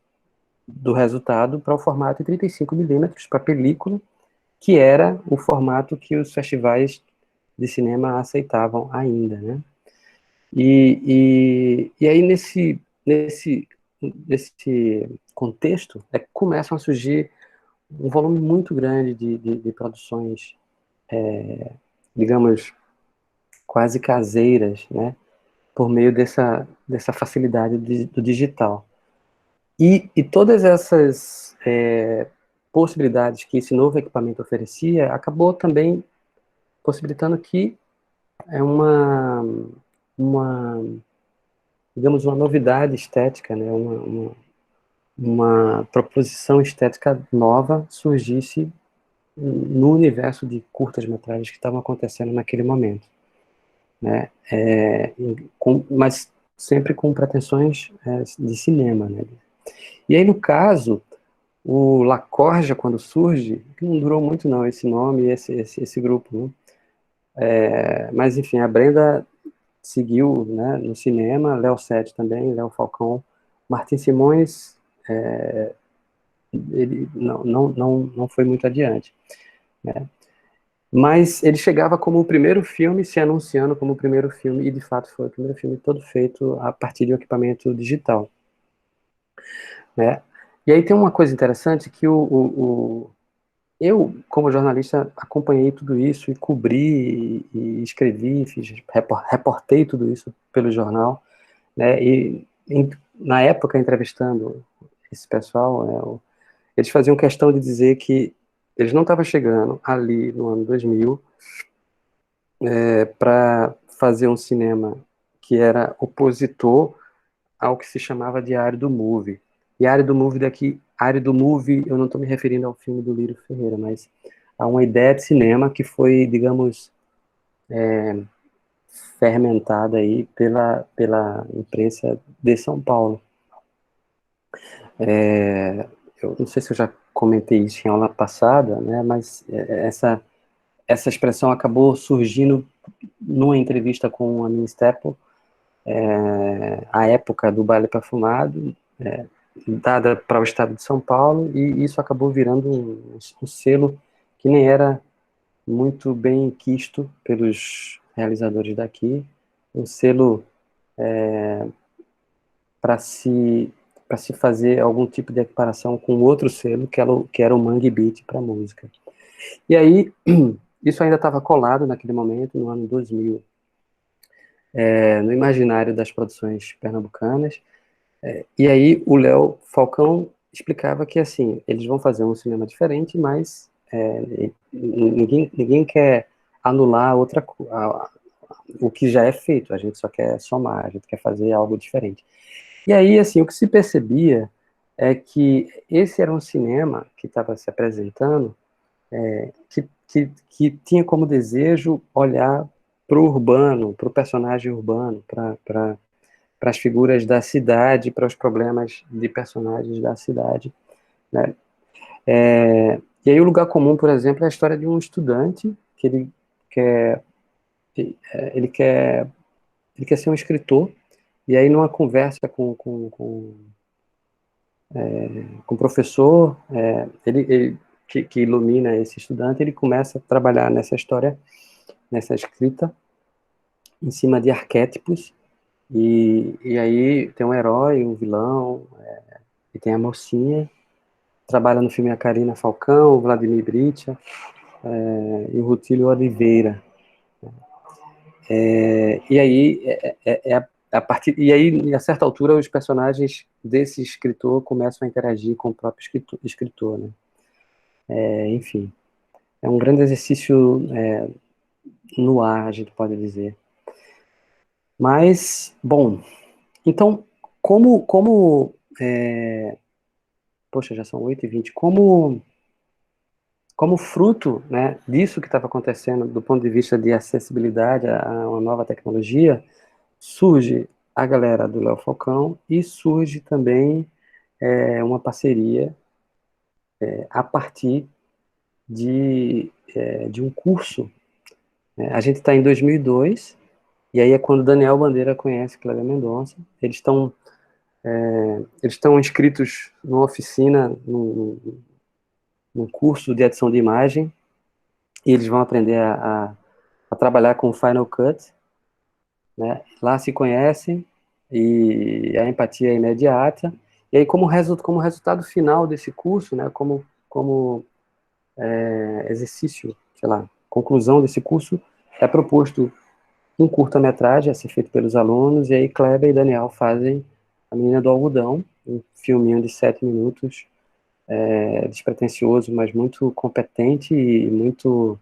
do resultado para o formato 35mm, para película, que era o formato que os festivais de cinema aceitavam ainda, né? E aí, nesse contexto, começam a surgir um volume muito grande de produções, digamos, quase caseiras, né, por meio dessa facilidade do digital. E todas essas possibilidades que esse novo equipamento oferecia, acabou também possibilitando que digamos, uma novidade estética, né, uma proposição estética nova surgisse no universo de curtas-metragens que estavam acontecendo naquele momento, né? Mas sempre com pretensões de cinema, né? E aí, no caso, o Lacorja, quando surge, que não durou muito não, esse nome, esse grupo, né? Mas, enfim, a Brenda seguiu, né, no cinema, Léo Sete também, Léo Falcão, Martim Simões, ele não foi muito adiante, né? Mas ele chegava como o primeiro filme, se anunciando como o primeiro filme, e de fato foi o primeiro filme todo feito a partir de um equipamento digital, né? E aí tem uma coisa interessante que eu, como jornalista, acompanhei tudo isso e cobri e escrevi, reportei tudo isso pelo jornal, né? E na época, entrevistando esse pessoal, eles faziam questão de dizer que eles não estavam chegando ali no ano 2000 para fazer um cinema que era opositor ao que se chamava de área do movie. E a área do movie daqui, área do movie, eu não estou me referindo ao filme do Lírio Ferreira, mas a uma ideia de cinema que foi, digamos, fermentada aí pela imprensa de São Paulo. Eu não sei se eu já comentei isso em aula passada, né, mas essa expressão acabou surgindo numa entrevista com a Amin Stepple, à época do Baile Perfumado, dada para o estado de São Paulo, e isso acabou virando um selo que nem era muito bem quisto pelos realizadores daqui, um selo para se fazer algum tipo de equiparação com outro selo, que era o Mangue Beat para música. E aí, isso ainda estava colado naquele momento, no ano 2000, no imaginário das produções pernambucanas. E aí o Léo Falcão explicava que, assim, eles vão fazer um cinema diferente, mas ninguém quer anular o que já é feito, a gente só quer somar, a gente quer fazer algo diferente. E aí, assim, o que se percebia é que esse era um cinema que estava se apresentando, que tinha como desejo olhar para o urbano, para o personagem urbano, para as figuras da cidade, para os problemas de personagens da cidade, né? E aí o lugar comum, por exemplo, é a história de um estudante que ele quer ser um escritor, e aí numa conversa com o professor, que ilumina esse estudante, ele começa a trabalhar nessa história, nessa escrita, em cima de arquétipos, e aí tem um herói, um vilão, e tem a mocinha, trabalha no filme a Karina Falcão, o Vladimir Britia, e o Rutílio Oliveira. E aí, e aí, a certa altura, os personagens desse escritor começam a interagir com o próprio escritor, né? Enfim, é um grande exercício no ar, a gente pode dizer. Mas, bom, então, poxa, já são 8h20, como fruto, né, disso que estava acontecendo do ponto de vista de acessibilidade a uma nova tecnologia, surge a galera do Léo Falcão e surge também uma parceria a partir de um curso. A gente está em 2002, e aí é quando Daniel Bandeira conhece Kleber Mendonça. Eles estão inscritos numa oficina, num curso de edição de imagem, e eles vão aprender a trabalhar com o Final Cut, né? Lá se conhecem, e a empatia é imediata, e aí como resultado final desse curso, né, como exercício, sei lá, conclusão desse curso, é proposto um curta-metragem a ser feito pelos alunos, e aí Kleber e Daniel fazem A Menina do Algodão, um filminho de 7 minutos, despretensioso, mas muito competente e muito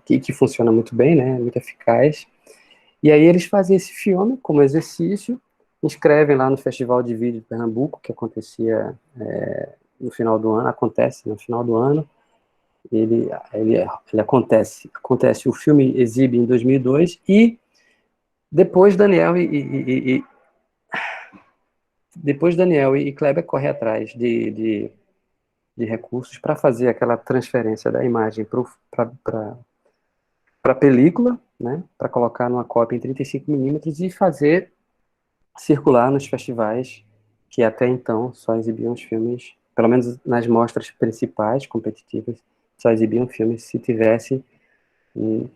que funciona muito bem, né, muito eficaz. E aí eles fazem esse filme como exercício, inscrevem lá no Festival de Vídeo de Pernambuco, que acontecia no final do ano, acontece no final do ano. Ele acontece, o filme exibe em 2002, e depois Daniel e Kleber correm atrás de recursos para fazer aquela transferência da imagem para a película, né, para colocar numa cópia em 35mm e fazer circular nos festivais que até então só exibiam os filmes, pelo menos nas mostras principais competitivas, só exibiam filmes se tivesse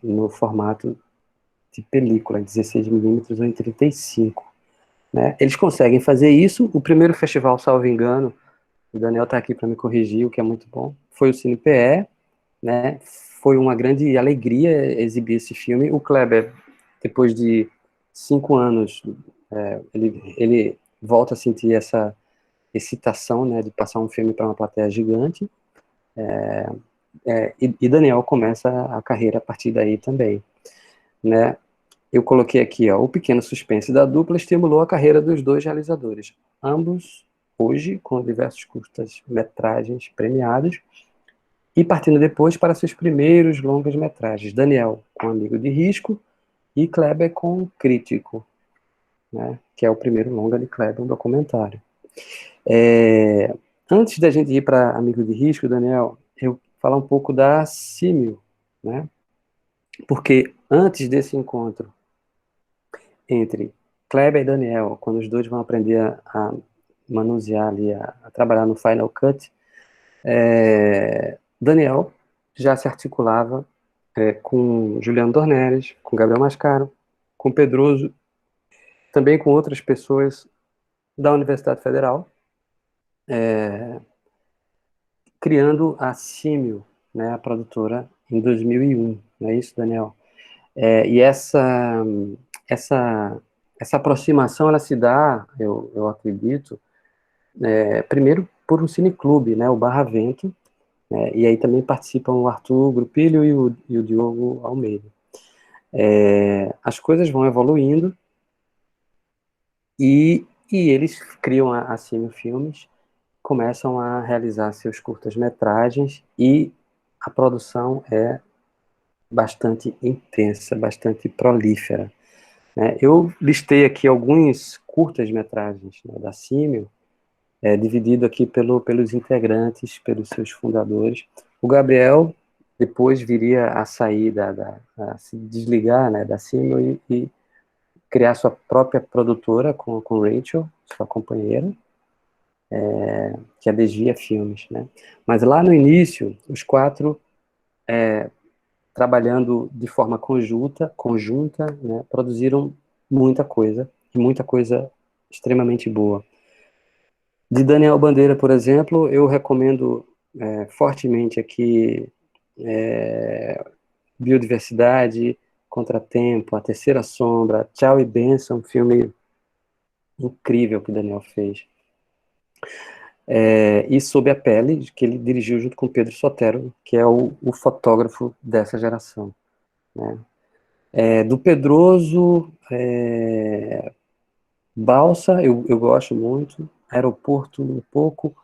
no formato de película, em 16mm ou em 35. Né? Eles conseguem fazer isso. O primeiro festival, salvo engano, o Daniel está aqui para me corrigir, o que é muito bom, foi o Cine PE, né? Foi uma grande alegria exibir esse filme. O Kleber, depois de 5 anos, ele volta a sentir essa excitação, né, de passar um filme para uma plateia gigante. e Daniel começa a carreira a partir daí também, né? Eu coloquei aqui, ó, o pequeno suspense da dupla estimulou a carreira dos dois realizadores, ambos hoje com diversos curtas-metragens premiados, e partindo depois para seus primeiros longas-metragens, Daniel com Amigo de Risco e Kleber com Crítico, né, que é o primeiro longa de Kleber, um documentário. Antes da gente ir para Amigo de Risco, Daniel, eu falar um pouco da Símil, né, porque antes desse encontro entre Kleber e Daniel, quando os dois vão aprender a manusear ali, a trabalhar no Final Cut, Daniel já se articulava com Juliano Dornelles, com Gabriel Mascaro, com Pedroso, também com outras pessoas da Universidade Federal, criando a Símil, né, a produtora, em 2001, não é isso, Daniel? E essa aproximação, ela se dá, eu acredito, primeiro por um cineclube, né, o Barra Vento, e aí também participam o Arthur Grupilho e o Diogo Almeida. As coisas vão evoluindo e eles criam a Cine Filmes, começam a realizar seus curtas-metragens e a produção é bastante intensa, bastante prolífera. Eu listei aqui alguns curtas-metragens, né, da Símil, dividido aqui pelos integrantes, pelos seus fundadores. O Gabriel depois viria a sair, a se desligar, né, da Símil e criar sua própria produtora com Rachel, sua companheira, que é a Desvia Filmes, né? Mas lá no início, os quatro trabalhando de forma conjunta, né, produziram muita coisa, e muita coisa extremamente boa. De Daniel Bandeira, por exemplo, eu recomendo fortemente aqui Biodiversidade, Contratempo, A Terceira Sombra, Tchau e Benção, um filme incrível que Daniel fez. E Sob a Pele, que ele dirigiu junto com Pedro Sotero, que é o fotógrafo dessa geração, né? Do Pedroso, Balsa, eu gosto muito, Aeroporto um pouco,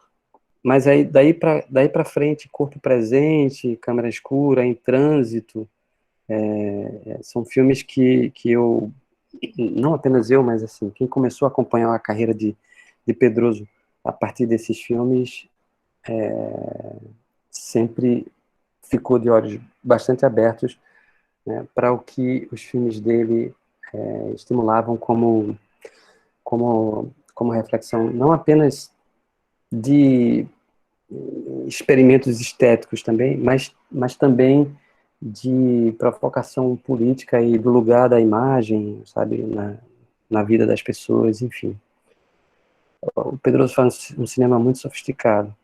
mas aí daí para frente, Corpo Presente, Câmera Escura, Em Trânsito, são filmes que eu, não apenas eu, mas assim, quem começou a acompanhar a carreira de Pedroso a partir desses filmes sempre ficou de olhos bastante abertos, né, para o que os filmes dele estimulavam como reflexão, não apenas de experimentos estéticos também, mas também de provocação política e do lugar da imagem, sabe, na vida das pessoas, enfim. O Pedroso faz um cinema muito sofisticado,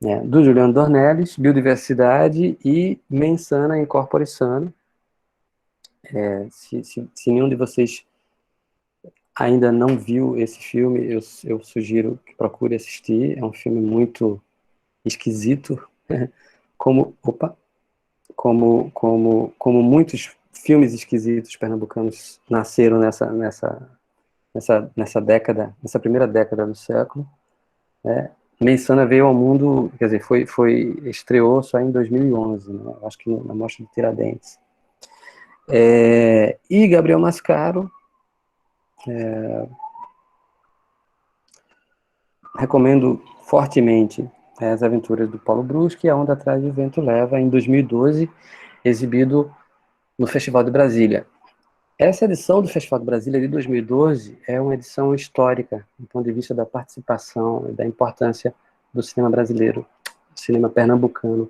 né? Do Juliano Dornelles, Biodiversidade e Mens Sana in Corpore Sano. Se nenhum de vocês ainda não viu esse filme, eu sugiro que procure assistir. É um filme muito esquisito, como muitos filmes esquisitos pernambucanos nasceram nessa década, nessa primeira década do século. Mens Sana veio ao mundo, quer dizer, estreou só em 2011, né? Acho que na Mostra de Tiradentes. E Gabriel Mascaro, recomendo fortemente As Aventuras do Paulo Bruschi, A Onda Atrás do Vento Leva, em 2012, exibido no Festival de Brasília. Essa edição do Festival de Brasília de 2012 é uma edição histórica, do ponto de vista da participação e da importância do cinema brasileiro, do cinema pernambucano,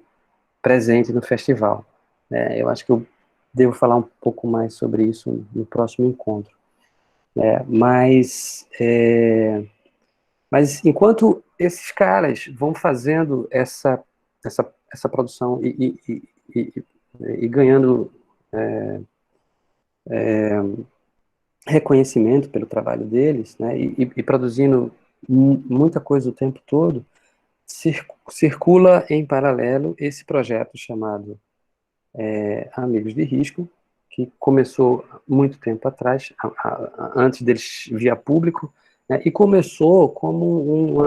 presente no festival. Eu acho que eu devo falar um pouco mais sobre isso no próximo encontro. Mas enquanto esses caras vão fazendo essa produção e ganhando reconhecimento pelo trabalho deles, né, e produzindo muita coisa o tempo todo, circula em paralelo esse projeto chamado Amigos de Risco, que começou muito tempo atrás, antes deles vir a público, né, e começou como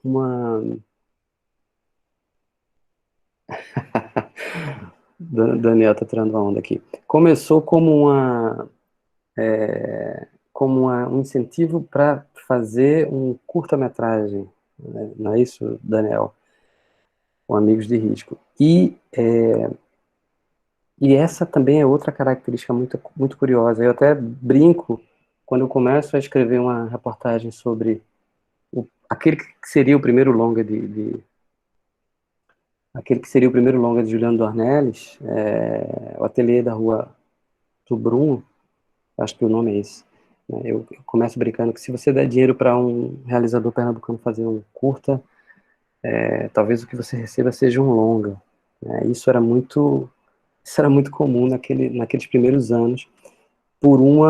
uma... Daniel está tirando a onda aqui. Começou como um incentivo para fazer um curta-metragem, né? Não é isso, Daniel? O Amigos de Risco. E essa também é outra característica muito, muito curiosa. Eu até brinco quando eu começo a escrever uma reportagem sobre aquele que seria o primeiro longa de Juliano Dornelles, o Ateliê da Rua do Bruno, acho que o nome é esse. Eu começo brincando que se você der dinheiro para um realizador pernambucano fazer um curta, talvez o que você receba seja um longa. Isso era muito comum naqueles primeiros anos, por um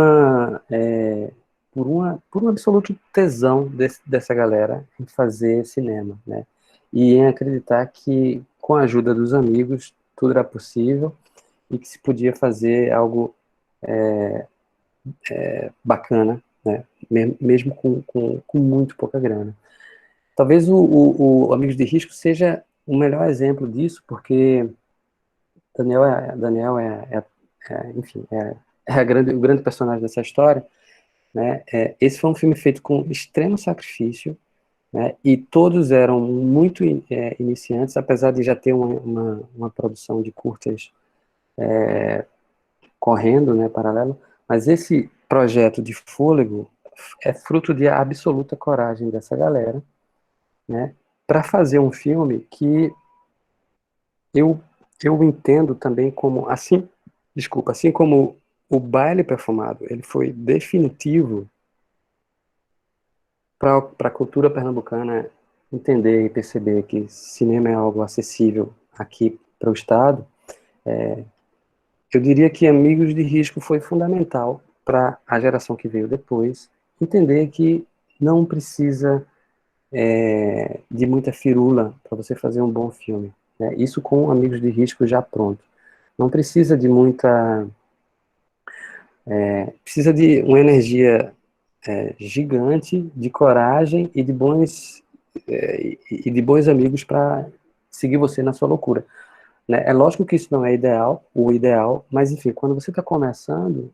absoluto tesão dessa galera em fazer cinema, né? E em acreditar que, com a ajuda dos amigos, tudo era possível e que se podia fazer algo bacana, né? Mesmo com muito pouca grana. Talvez o Amigos de Risco seja o melhor exemplo disso, porque Daniel enfim, o grande personagem dessa história, né? Esse foi um filme feito com extremo sacrifício, né? E todos eram muito iniciantes, apesar de já ter uma produção de curtas correndo, né, paralelo, mas esse projeto de Fôlego é fruto de absoluta coragem dessa galera, né, para fazer um filme que eu entendo também como, assim como o Baile Perfumado, ele foi definitivo para a cultura pernambucana entender e perceber que cinema é algo acessível aqui para o Estado. Eu diria que Amigos de Risco foi fundamental para a geração que veio depois entender que não precisa de muita firula para você fazer um bom filme, né? Isso com Amigos de Risco já pronto. Não precisa de muita... precisa de uma energia gigante, de coragem e de bons amigos para seguir você na sua loucura, né? É lógico que isso não é o ideal, mas enfim, quando você está começando,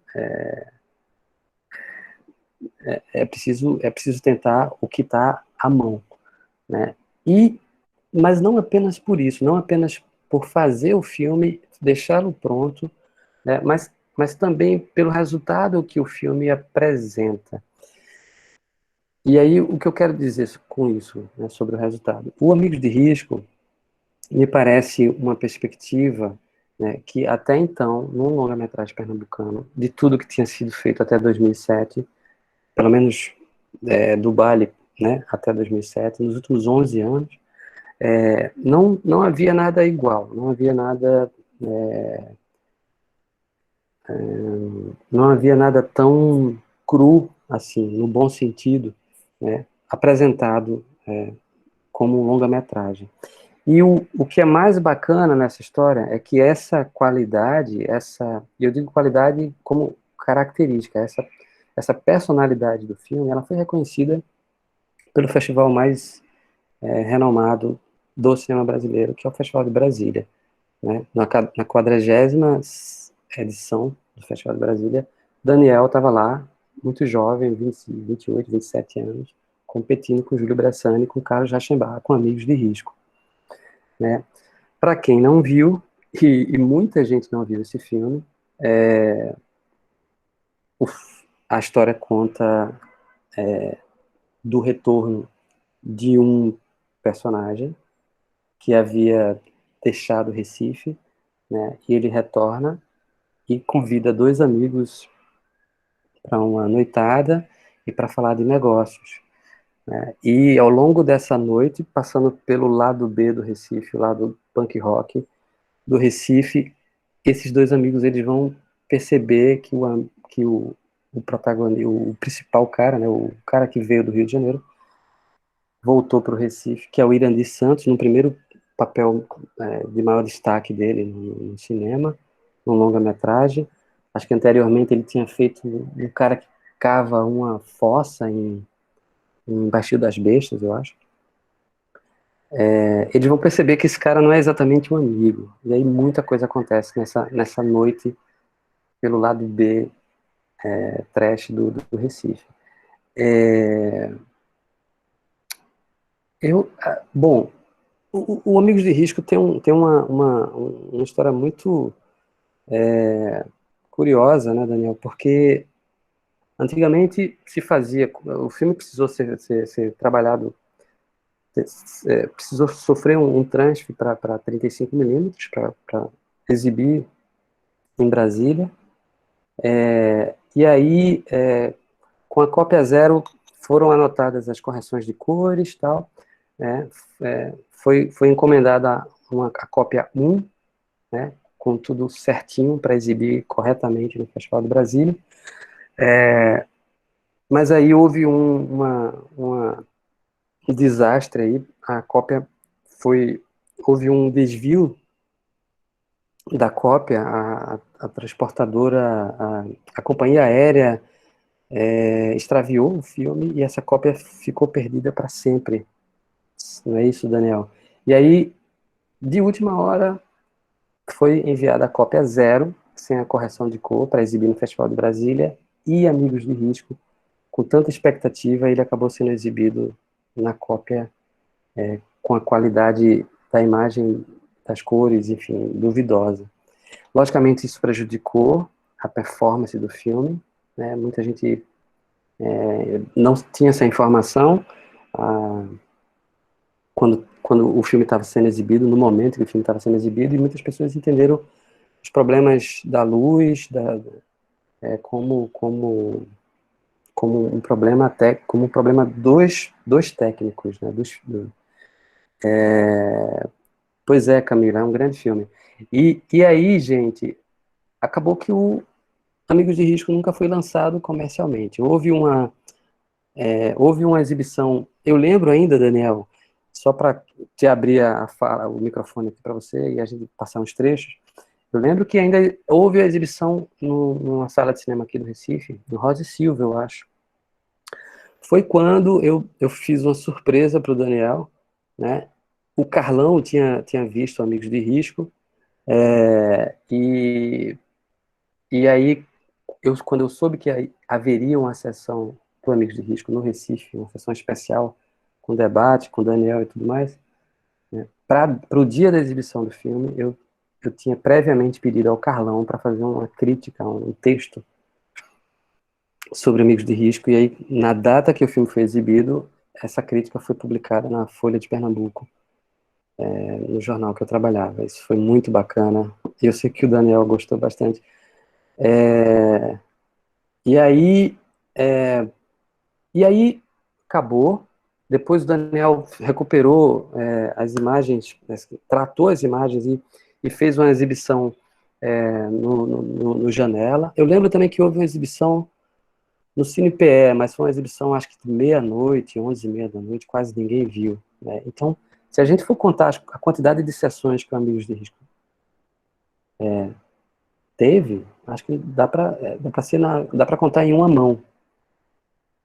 é preciso tentar o que está à mão, né? Mas não apenas por isso, não apenas por fazer o filme, deixá-lo pronto, né? Mas também pelo resultado que o filme apresenta. E aí, o que eu quero dizer com isso, né, sobre o resultado? O Amigos de Risco me parece uma perspectiva, né, que até então, num longa-metragem pernambucano, de tudo que tinha sido feito até 2007, pelo menos do Baile, né, até 2007, nos últimos 11 anos, não havia nada igual, não havia nada tão cru, assim, no bom sentido, né, apresentado como um longa-metragem. E o que é mais bacana nessa história é que essa qualidade, eu digo qualidade como característica, essa personalidade do filme, ela foi reconhecida pelo festival mais renomado do cinema brasileiro, que é o Festival de Brasília, né? Na 40ª edição do Festival de Brasília, Daniel estava lá, muito jovem, 28, 27 anos, competindo com Júlio Bressani, com Carlos Rauschenbach, com Amigos de Risco, né? Para quem não viu, e muita gente não viu esse filme, a história conta do retorno de um personagem que havia deixado Recife, né? E ele retorna e convida 2 amigos para uma noitada e para falar de negócios, né? E ao longo dessa noite, passando pelo lado B do Recife, o lado punk rock do Recife, esses 2 amigos eles vão perceber que o protagonista, o principal cara, né, o cara que veio do Rio de Janeiro, voltou para o Recife, que é o Irandir Santos, no primeiro papel de maior destaque dele no cinema, no longa-metragem. Acho que anteriormente ele tinha feito um cara que cava uma fossa em Baixio das Bestas, eu acho. Eles vão perceber que esse cara não é exatamente um amigo. E aí muita coisa acontece nessa noite pelo lado B trash do Recife. Bom, o Amigos de Risco tem uma história muito curiosa, né, Daniel? Porque antigamente se fazia, o filme precisou ser trabalhado, precisou sofrer um transfer para 35mm para exibir em Brasília. E aí, com a cópia 0, foram anotadas as correções de cores e tal. Foi encomendada a cópia 1, né, com tudo certinho para exibir corretamente no Festival de Brasília. Mas aí houve um desastre aí, a cópia houve um desvio da cópia, a transportadora, a companhia aérea extraviou o filme e essa cópia ficou perdida para sempre. Não é isso, Daniel? E aí, de última hora, foi enviada a cópia 0, sem a correção de cor, para exibir no Festival de Brasília, e Amigos de Risco, com tanta expectativa, ele acabou sendo exibido na cópia com a qualidade da imagem, das cores, enfim, duvidosa. Logicamente, isso prejudicou a performance do filme, né? Muita gente não tinha essa informação quando o filme estava sendo exibido, no momento que o filme estava sendo exibido, e muitas pessoas entenderam os problemas da luz, como um problema como um problema dos técnicos, né? Pois é, Camila, é um grande filme. E aí, gente, acabou que o Amigos de Risco nunca foi lançado comercialmente. Houve uma exibição, eu lembro ainda, Daniel, só para te abrir o microfone aqui para você e a gente passar uns trechos, eu lembro que ainda houve a exibição numa sala de cinema aqui do Recife, no Rosa e Silva, eu acho. Foi quando eu fiz uma surpresa para o Daniel, né? O Carlão tinha visto Amigos de Risco, e aí, quando eu soube que haveria uma sessão do Amigos de Risco no Recife, uma sessão especial, com debate, com o Daniel e tudo mais, né, para o dia da exibição do filme, eu tinha previamente pedido ao Carlão para fazer uma crítica, um texto sobre Amigos de Risco, e aí, na data que o filme foi exibido, essa crítica foi publicada na Folha de Pernambuco, no jornal que eu trabalhava. Isso foi muito bacana, e eu sei que o Daniel gostou bastante. E aí acabou. Depois o Daniel recuperou as imagens, tratou as imagens e fez uma exibição no Janela. Eu lembro também que houve uma exibição no Cine PE, mas foi uma exibição, acho que de meia-noite, 11h30 da noite, quase ninguém viu, né? Então, se a gente for contar a quantidade de sessões que o Amigos de Risco teve, acho que dá para contar em uma mão,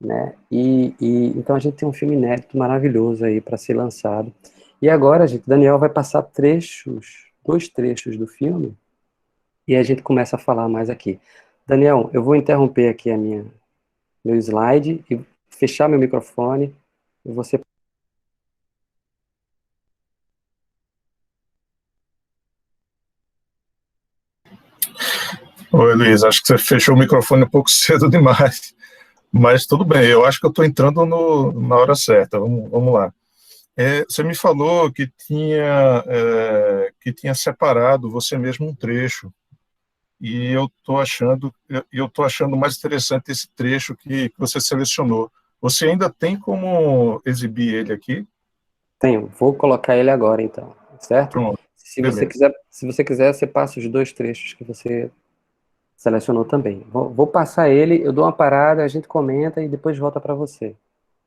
né? Então a gente tem um filme inédito maravilhoso aí para ser lançado. E agora, gente, Daniel vai passar 2 trechos do filme e a gente começa a falar mais aqui. Daniel, eu vou interromper aqui meu slide e fechar meu microfone e você... Oi, Luiz, acho que você fechou o microfone um pouco cedo demais, mas tudo bem, eu acho que eu estou entrando na hora certa, vamos lá. Você me falou que tinha separado você mesmo um trecho, e eu estou achando mais interessante esse trecho que você selecionou. Você ainda tem como exibir ele aqui? Tenho, vou colocar ele agora então, certo? Pronto, se você quiser, você passa os 2 trechos que você selecionou também. Vou passar ele, eu dou uma parada, a gente comenta e depois volta para você.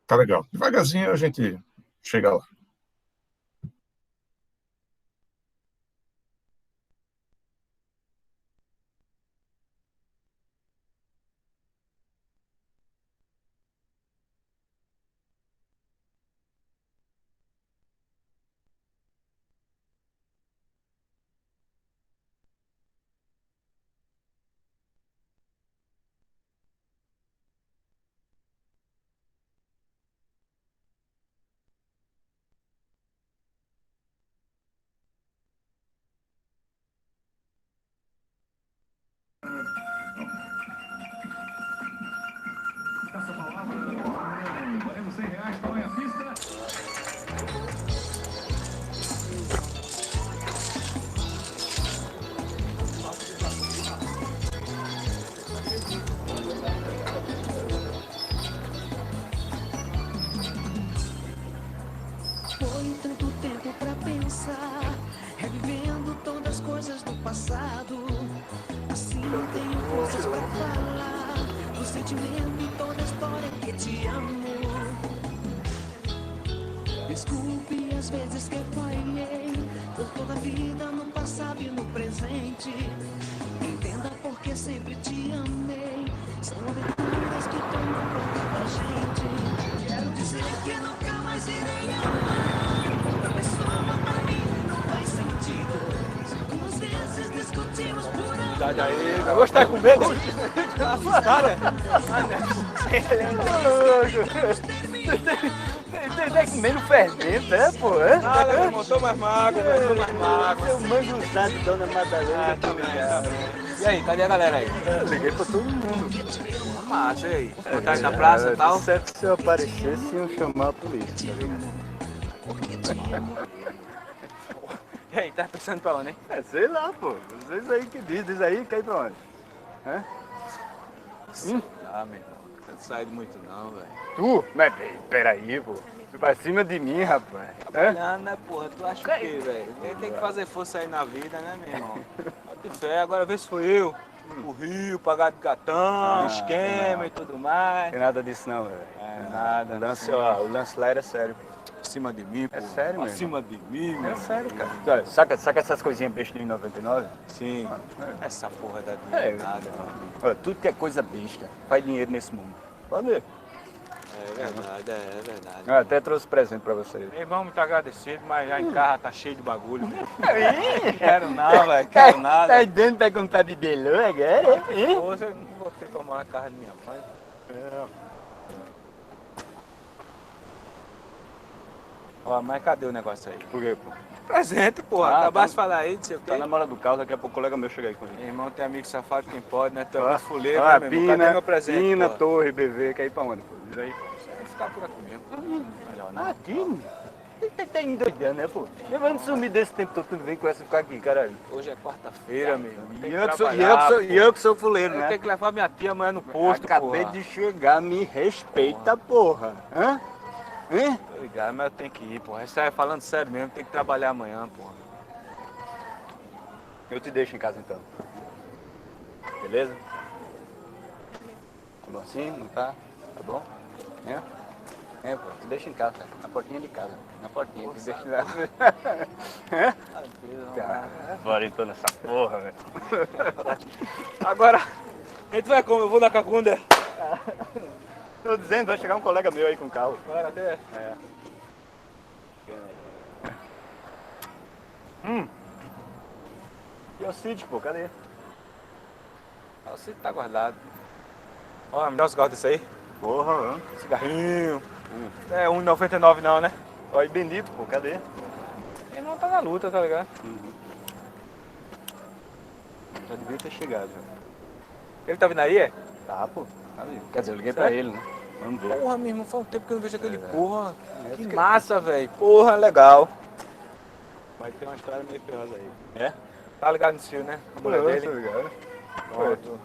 Tá legal. Devagarzinho a gente chegar lá. Foi tanto tempo pra pensar, revivendo todas as coisas do passado. Assim não tenho forças pra falar do sentimento e toda a história que te amo. Desculpe as vezes que eu falhei, por toda a vida no passado e no presente. Entenda porque sempre te amei, são aventuras que tomam conta da gente. Quero dizer que nunca mais irei amar outra pessoa, pra mim não faz sentido. Algumas vezes discutimos por anos. Cuidado aí, vai gostar com medo? Tem que comer no fermento, é, pô? É? Nada, meu irmão, tô mais magro, tô mais magro. Seu mango usado, dona Madalena. E aí, cadê a galera aí? Eu liguei pra todo mundo. Massa, e aí? Botaram na praça e tal? Certo, se eu aparecesse, iam chamar a polícia, tá ligado? E aí, tá pensando pra onde, hein? É, sei lá, pô. Vocês aí que diz aí, quer ir pra onde? Hã? Ah, meu irmão, não sai muito não, velho. Tu? Mas peraí, pô. Pra cima de mim, rapaz. Trabalhando, né, porra? Tu acha o quê, velho? Tem que fazer força aí na vida, né, meu irmão? De fé, agora vê se foi eu. O Rio, pagar de gatão, esquema e tudo mais. Tem nada disso não, velho. É nada. O lance lá era sério. Acima de mim, pô. É sério mesmo? Acima de mim, meu. É sério, cara. Olha, saca essas coisinhas bestas de 99? Sim. Essa porra da dinheiro nada, mano. Olha, tudo que é coisa besta faz dinheiro nesse mundo. Pode ver. É verdade, é verdade. Eu até trouxe presente pra vocês. Meu irmão, muito agradecido, mas já em casa tá cheio de bagulho. Quero não, velho, quero nada. Tá dando pra comprar bibelô agora? Hoje eu não vou ter que tomar na casa de minha mãe. Ó, mas cadê o negócio aí? Por quê, pô? Presente, porra. Acabaste de falar aí, não sei o quê. Tá na mala do carro, daqui a pouco o colega meu chega aí com ele. Meu irmão, tem amigo safado, quem pode, né? Tu é muito fuleiro, né, meu irmão? Cadê meu presente, Pina, porra? Torre, BV, quer ir pra onde, pô? Diz aí. Vai ficar por aqui mesmo. Melhor não. Aqui? Tá endoidando, né, pô? Levando sumir desse tempo todo, tu vem com essa ficar aqui, caralho. Hoje é quarta-feira, meu irmão. E eu que sou fuleiro, né? Eu tenho que levar minha tia amanhã no posto, Acabei de chegar, me respeita, porra. Hã? Hein? Tô ligado, mas eu tenho que ir, porra. Isso aí falando sério mesmo, tem que trabalhar amanhã, porra. Eu te deixo em casa então. Beleza? Tá bom assim? Não tá? Tá bom? É, pô, te deixa em casa, cara. Na portinha de casa. Na portinha, te deixa lá. Bora então nessa porra, velho. Agora, a gente vai como? Eu vou na Cacunda. Tô dizendo, vai chegar um colega meu aí com o carro. Bora até? É. E o Cid, pô, cadê? O Cid tá guardado. Ó, me dá um cigarro desse aí. Porra, cigarrinho. É R$1,99 não, né? Olha, bendito, pô, cadê? Ele não tá na luta, tá ligado? Já devia ter chegado, já. Ele tá vindo aí, é? Tá, pô. Quer dizer, eu liguei pra ele, né? Vamos ver. Porra, meu irmão, faz um tempo que eu não vejo aquele porra. Que massa, velho. Porra, legal. Vai ter uma história meio curiosa aí. É? Tá ligado no Cio, né? A mulher dele. Tá ligado. Pronto.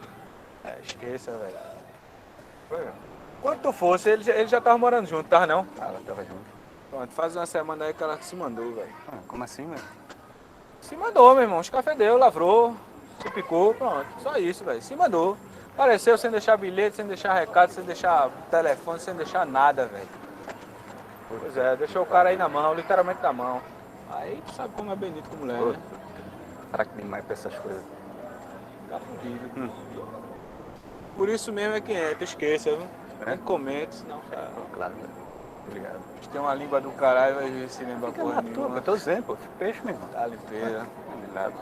É, esqueça, velho. Quando tu fosse, ele já tava morando junto, tava não? Tava junto. Pronto, faz uma semana aí que ela se mandou, velho. Como assim, velho? Se mandou, meu irmão. Os café deu, lavrou, se picou, pronto. Só isso, velho. Se mandou. Apareceu sem deixar bilhete, sem deixar recado, sem deixar telefone, sem deixar nada, velho. Pois é, deixou o cara aí na mão, literalmente na mão. Aí tu sabe como é Benito com mulher, né? Fraco demais pra essas coisas. Tá fudido. Por isso mesmo é que entra, esqueça, viu? Nem comente, senão cara. Claro, obrigado. Se tem uma língua do caralho, vai ver se lembra Fica porra na nenhuma. tua, eu tô dizendo, pô, peixe mesmo. Tá limpeza. Obrigado.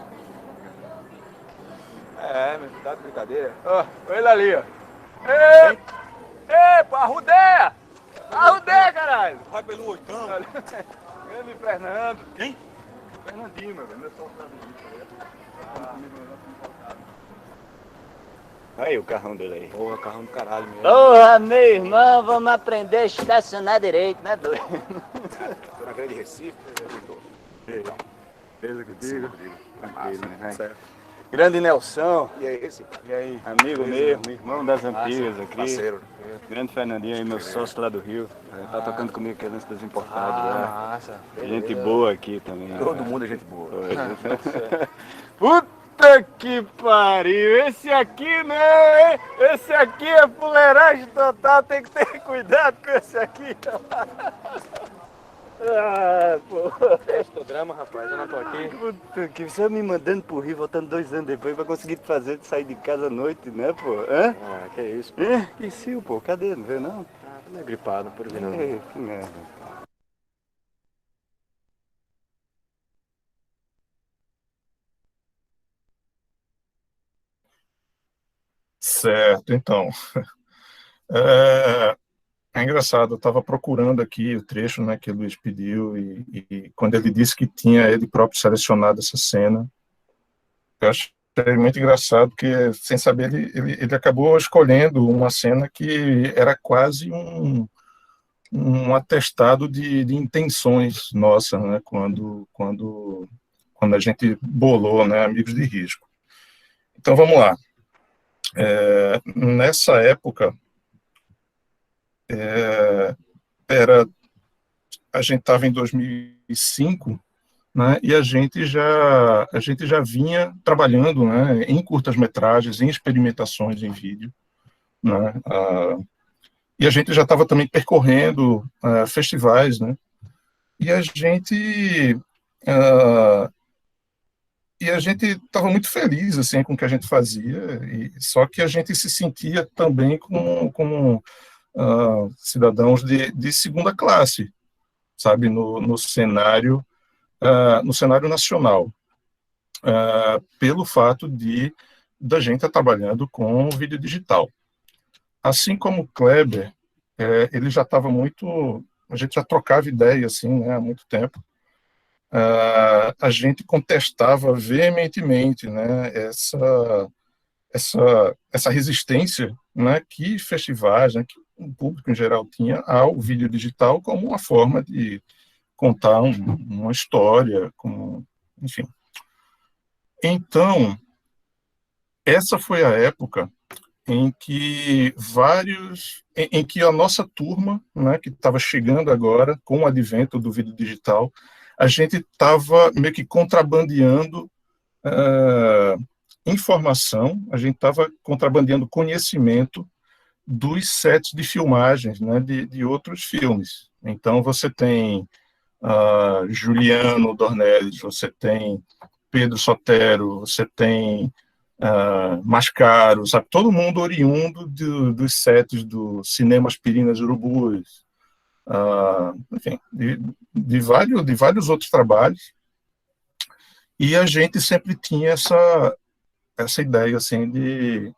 Meu, tá de brincadeira. Ó, ele ali, ó. Ei! Ei, pô, arrudeia! Arrudeia, caralho! Vai pelo oitão. Grande Fernando. Quem? Fernandinho, meu velho. Meu soldado. Aí o carrão dele aí. Porra, carrão do caralho mesmo. Porra, meu irmão, vamos aprender a estacionar direito, né, doido? Tô na Grande Recife, Beleza contigo? Tranquilo, né? Certo. Grande Nelson. E aí, esse? E aí? Amigo meu, irmão das antigas aqui. Parceiro. Grande Fernandinho aí, meu sócio lá do Rio. Tá tocando comigo aqui antes das importadas. Massa. Gente boa aqui também. Todo mundo é gente boa. Puta que pariu! Esse aqui não, hein? Esse aqui é fuleiragem total, tem que ter cuidado com esse aqui. Ah, pô. Drama, rapaz, eu não tô aqui. Puta que você me mandando pro Rio, voltando 2 anos depois pra conseguir sair de casa à noite, né, pô? Hã? Ah, que isso, pô. Que sil, pô, cadê? Não veio não? Ah, tô meio gripado, por vir não. Que merda. Certo, então. É engraçado, eu estava procurando aqui o trecho, né, que o Luiz pediu, e quando ele disse que tinha ele próprio selecionado essa cena, eu achei muito engraçado, porque, sem saber, ele acabou escolhendo uma cena que era quase um atestado de intenções nossa, né, quando a gente bolou, né, Amigos de Risco. Então, vamos lá. Nessa época, a gente estava em 2005, né, e a gente já vinha trabalhando, né, em curtas-metragens, em experimentações em vídeo, né, e a gente já estava também percorrendo festivais, né, e a gente estava muito feliz assim com o que a gente fazia, só que a gente se sentia também como cidadãos de segunda classe, sabe, no cenário nacional, pelo fato da gente estar trabalhando com vídeo digital. Assim como o Kleber, ele já estava a gente já trocava ideia assim, né, há muito tempo. A gente contestava veementemente, né, essa resistência, né, que festivais, né, que o público em geral tinha ao vídeo digital como uma forma de contar uma história, enfim. Então, essa foi a época em que a nossa turma, né, que estava chegando agora com o advento do vídeo digital, a gente estava meio que contrabandeando informação, a gente estava contrabandeando conhecimento dos sets de filmagens, né, de outros filmes. Então, você tem Juliano Dornelles, você tem Pedro Sotero, você tem Mascaro, sabe? Todo mundo oriundo dos sets do Cinema Aspirinas Urubus, enfim, de vários outros trabalhos, e a gente sempre tinha essa ideia assim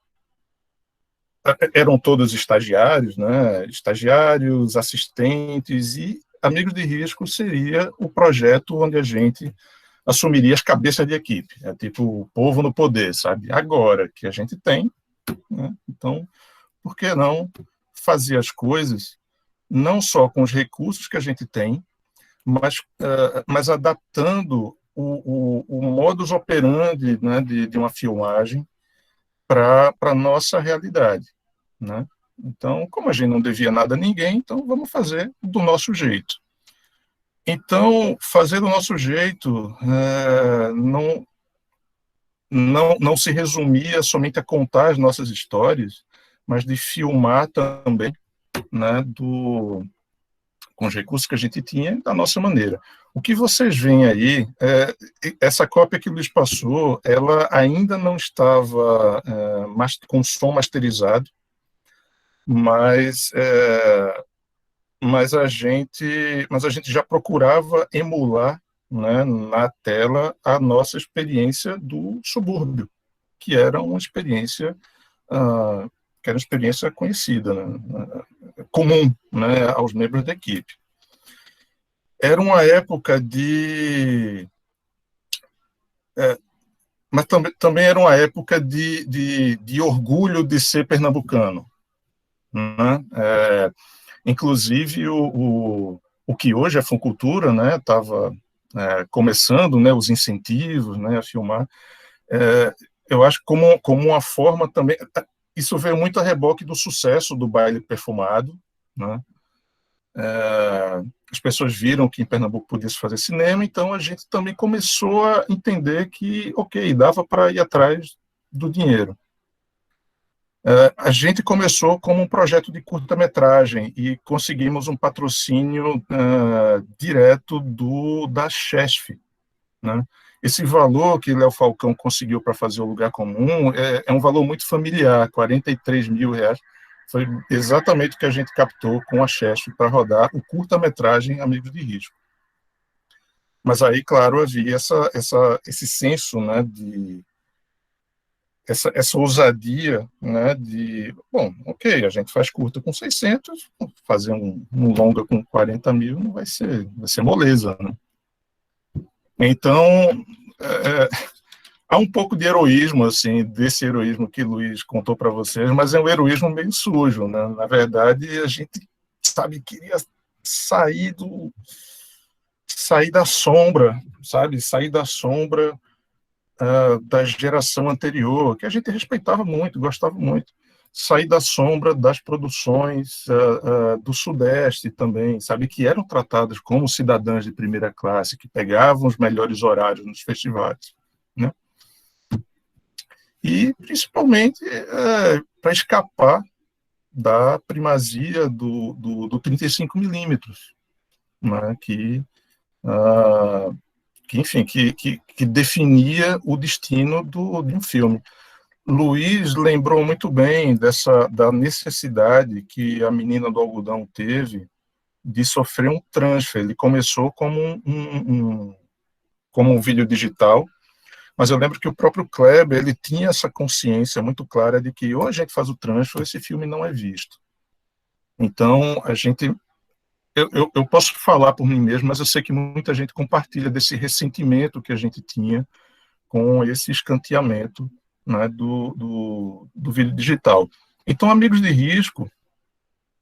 eram todos estagiários, né? Estagiários, assistentes, e Amigos de Risco seria o projeto onde a gente assumiria as cabeças de equipe, tipo o povo no poder, sabe? Agora que a gente tem, né? Então, por que não fazer as coisas não só com os recursos que a gente tem, mas adaptando o modus operandi, né, de uma filmagem para a nossa realidade, né? Então, como a gente não devia nada a ninguém, então vamos fazer do nosso jeito. Então, fazer do nosso jeito não se resumia somente a contar as nossas histórias, mas de filmar também, né, com os recursos que a gente tinha, da nossa maneira. O que vocês veem aí, essa cópia que o Luiz passou, ela ainda não estava com som masterizado, mas a gente já procurava emular, né, na tela a nossa experiência do subúrbio, que era uma experiência conhecida, né, comum, né, aos membros da equipe. Era uma época mas também era uma época de orgulho de ser pernambucano, né? Inclusive, o que hoje é Funcultura, né, estava começando, né, os incentivos, né, a filmar. Eu acho como uma forma também... Isso veio muito a reboque do sucesso do baile perfumado, né? As pessoas viram que em Pernambuco podia se fazer cinema, então a gente também começou a entender que, ok, dava para ir atrás do dinheiro. A gente começou como um projeto de curta-metragem e conseguimos um patrocínio direto da Chesf, né? Esse valor que Léo Falcão conseguiu para fazer o Lugar Comum é um valor muito familiar, R$43 mil. Foi exatamente o que a gente captou com a Chesf para rodar o curta-metragem Amigos de Risco. Mas aí, claro, havia esse senso, né, essa ousadia, né, bom, ok, a gente faz curta com 600, fazer um longa com 40 mil não vai ser moleza, né? Então, há um pouco de heroísmo, assim, desse heroísmo que o Luiz contou para vocês, mas é um heroísmo meio sujo, né? Na verdade, a gente, queria sair da sombra, sabe? Sair da sombra da geração anterior, que a gente respeitava muito, gostava muito. Sair da sombra das produções do Sudeste também, sabe? Que eram tratadas como cidadãs de primeira classe, que pegavam os melhores horários nos festivais, né? E, principalmente, para escapar da primazia do 35mm, né? Enfim, que definia o destino de um filme. Luiz lembrou muito bem da necessidade que a Menina do Algodão teve de sofrer um transfer. Ele começou como um vídeo digital, mas eu lembro que o próprio Kleber, ele tinha essa consciência muito clara de que ou a gente faz o transfer ou esse filme não é visto. Então, eu posso falar por mim mesmo, mas eu sei que muita gente compartilha desse ressentimento que a gente tinha com esse escanteamento, né, do vídeo digital. Então, Amigos de Risco,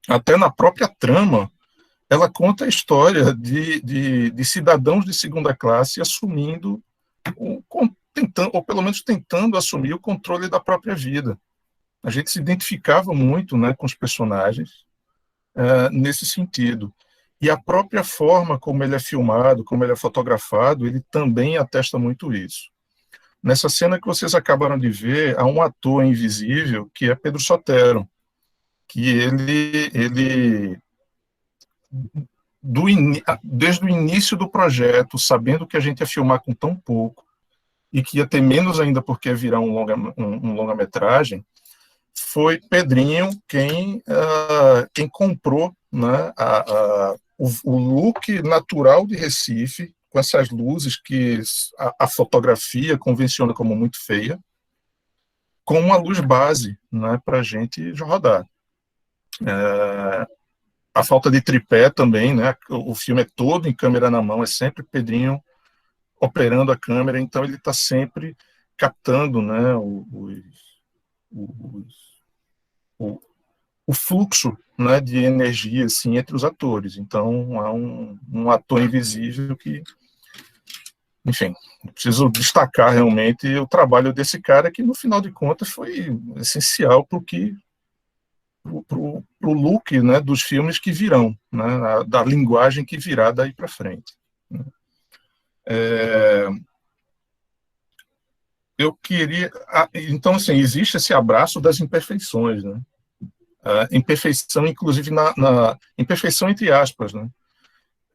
até na própria trama, ela conta a história de cidadãos de segunda classe assumindo, ou pelo menos tentando assumir o controle da própria vida. A gente se identificava muito, né, com os personagens nesse sentido. E a própria forma como ele é filmado, como ele é fotografado, ele também atesta muito isso. Nessa cena que vocês acabaram de ver, há um ator invisível, que é Pedro Sotero, que ele desde o início do projeto, sabendo que a gente ia filmar com tão pouco, e que ia ter menos ainda porque ia virar um longa-metragem, foi Pedrinho quem comprou, né, o look natural de Recife, com essas luzes que a fotografia convenciona como muito feia, com uma luz base, né, para a gente rodar. A falta de tripé também, né, o filme é todo em câmera na mão, é sempre Pedrinho operando a câmera, então ele está sempre captando, né, o fluxo, né, de energia assim, entre os atores. Então, há um ator invisível que, enfim, preciso destacar realmente o trabalho desse cara, que no final de contas foi essencial para o look, né, dos filmes que virão, né, da linguagem que virá daí para frente. Eu queria... Então, assim, existe esse abraço das imperfeições, né? Imperfeição, inclusive, imperfeição entre aspas, né?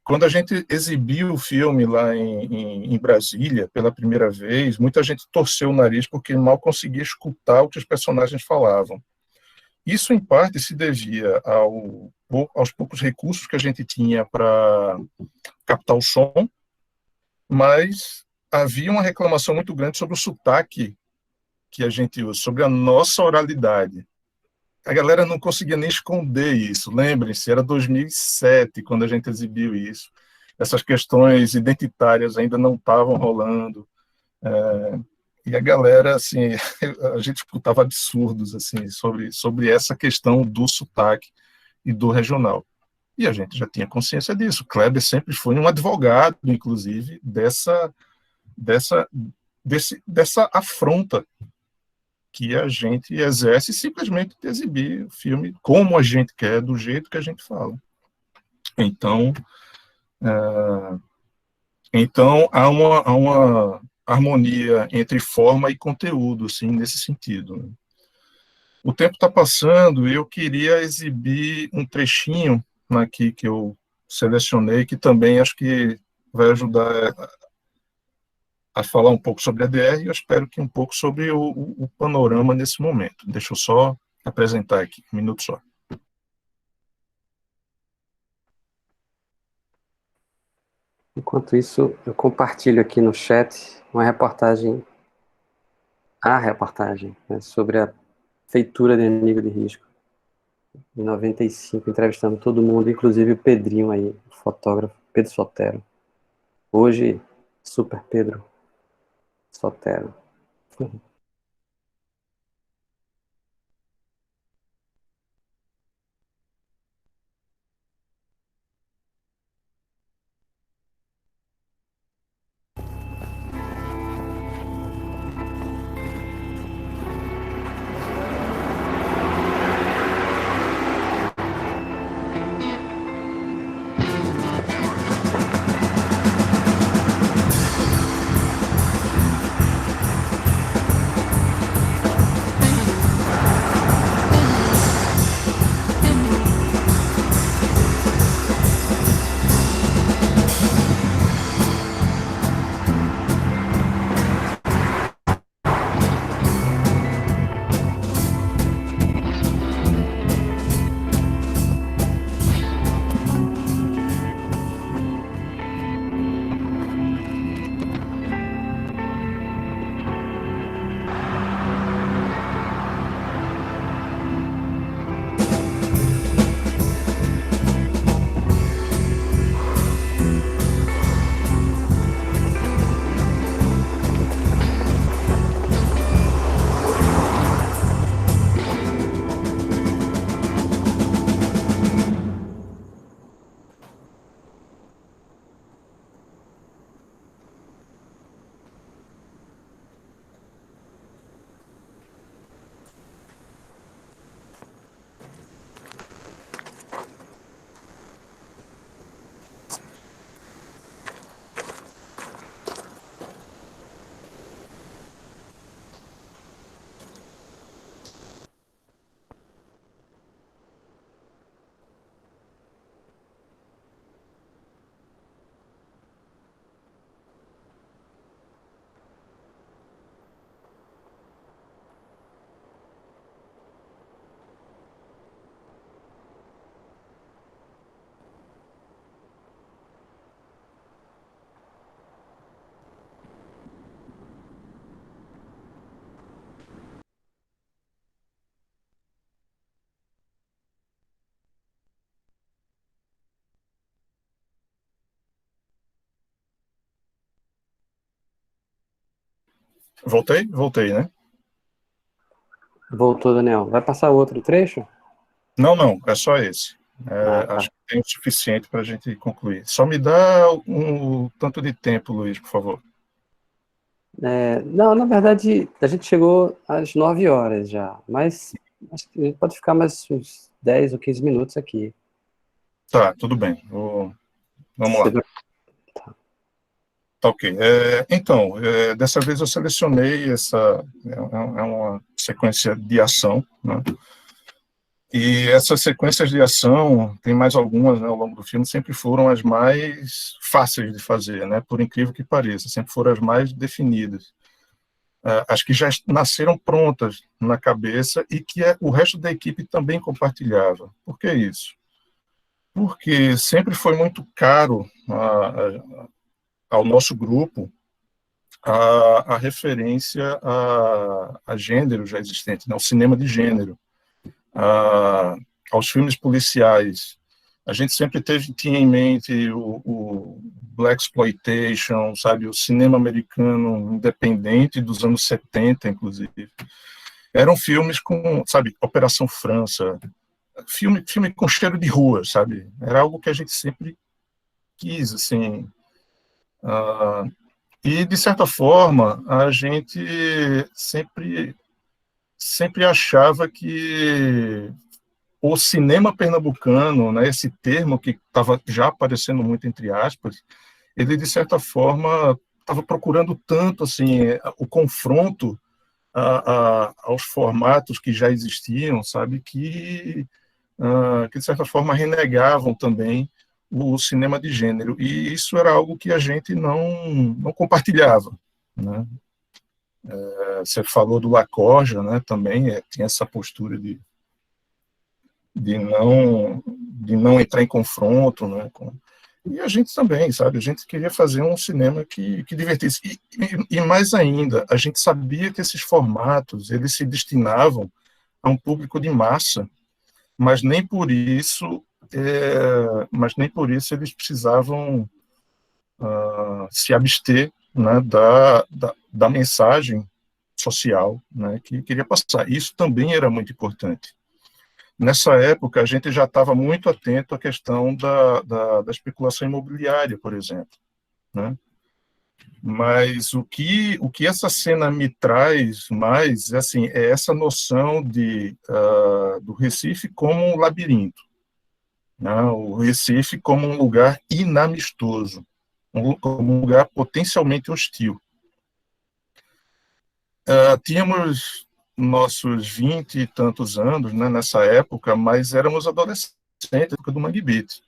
quando a gente exibiu o filme lá em Brasília, pela primeira vez, muita gente torceu o nariz porque mal conseguia escutar o que os personagens falavam. Isso, em parte, se devia aos poucos recursos que a gente tinha para captar o som, mas havia uma reclamação muito grande sobre o sotaque que a gente usa, sobre a nossa oralidade. A galera não conseguia nem esconder isso. Lembrem-se, era 2007 quando a gente exibiu isso. Essas questões identitárias ainda não estavam rolando. E a galera, assim, a gente escutava absurdos assim, sobre essa questão do sotaque e do regional. E a gente já tinha consciência disso. Kleber sempre foi um advogado, inclusive, dessa afronta que a gente exerce simplesmente de exibir o filme como a gente quer, do jeito que a gente fala. Então há uma harmonia entre forma e conteúdo, assim, nesse sentido. O tempo está passando e eu queria exibir um trechinho aqui que eu selecionei, que também acho que vai ajudar a falar um pouco sobre a DR e eu espero que um pouco sobre o panorama nesse momento. Deixa eu só apresentar aqui, um minuto só. Enquanto isso, eu compartilho aqui no chat a reportagem, né, sobre a feitura de Inimigo de Risco, em 95, entrevistando todo mundo, inclusive o Pedrinho aí, o fotógrafo, Pedro Sotero. Hoje, Super Pedro Sotero. Voltei, né? Voltou, Daniel. Vai passar outro trecho? Não, é só esse. Tá. Acho que tem o suficiente para a gente concluir. Só me dá um tanto de tempo, Luiz, por favor. Não, na verdade, a gente chegou às 9 horas já, mas acho que a gente pode ficar mais uns 10 ou 15 minutos aqui. Tá, tudo bem. Vamos lá. Tá, ok. Então, dessa vez eu selecionei é uma sequência de ação, né? E essas sequências de ação, tem mais algumas, né, ao longo do filme, sempre foram as mais fáceis de fazer, né, por incrível que pareça, sempre foram as mais definidas. As que já nasceram prontas na cabeça e que o resto da equipe também compartilhava. Por que isso? Porque sempre foi muito caro ao nosso grupo a referência a gênero já existente, né, ao cinema de gênero, aos filmes policiais. A gente sempre tinha em mente o Blaxploitation, sabe, o cinema americano independente dos anos 70, inclusive. Eram filmes com, sabe, Operação França, filme com cheiro de rua, sabe? Era algo que a gente sempre quis, assim. E, de certa forma, a gente sempre achava que o cinema pernambucano, né, esse termo que estava já aparecendo muito entre aspas, ele, de certa forma, estava procurando tanto assim, o confronto aos formatos que já existiam, sabe, que de certa forma renegavam também o cinema de gênero, e isso era algo que a gente não compartilhava, né? Você falou do Lacorja, né, também tem essa postura de não entrar em confronto, né, e a gente também, sabe, a gente queria fazer um cinema que divertisse, e mais ainda, a gente sabia que esses formatos, eles se destinavam a um público de massa, mas nem por isso eles precisavam se abster, né, da mensagem social, né, que queria passar. Isso também era muito importante. Nessa época, a gente já estava muito atento à questão da especulação imobiliária, por exemplo, né? Mas o que essa cena me traz mais assim, é essa noção do Recife como um labirinto, né? O Recife como um lugar inamistoso, como um lugar potencialmente hostil. Tínhamos nossos 20 e tantos anos, né, nessa época, mas éramos adolescentes, na época do Mangue Beat.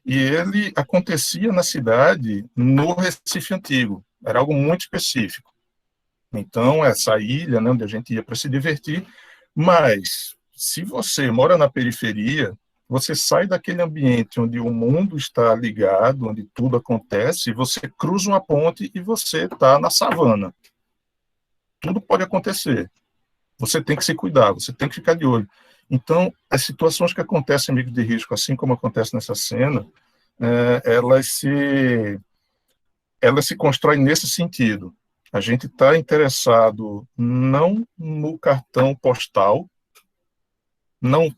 E ele acontecia na cidade, no Recife Antigo. Era algo muito específico. Então, essa ilha, né, onde a gente ia para se divertir, mas se você mora na periferia, você sai daquele ambiente onde o mundo está ligado, onde tudo acontece, você cruza uma ponte e você está na savana. Tudo pode acontecer. Você tem que se cuidar, você tem que ficar de olho. Então, as situações que acontecem em Amigos de Risco, assim como acontece nessa cena, elas se constroem nesse sentido. A gente está interessado não no cartão postal,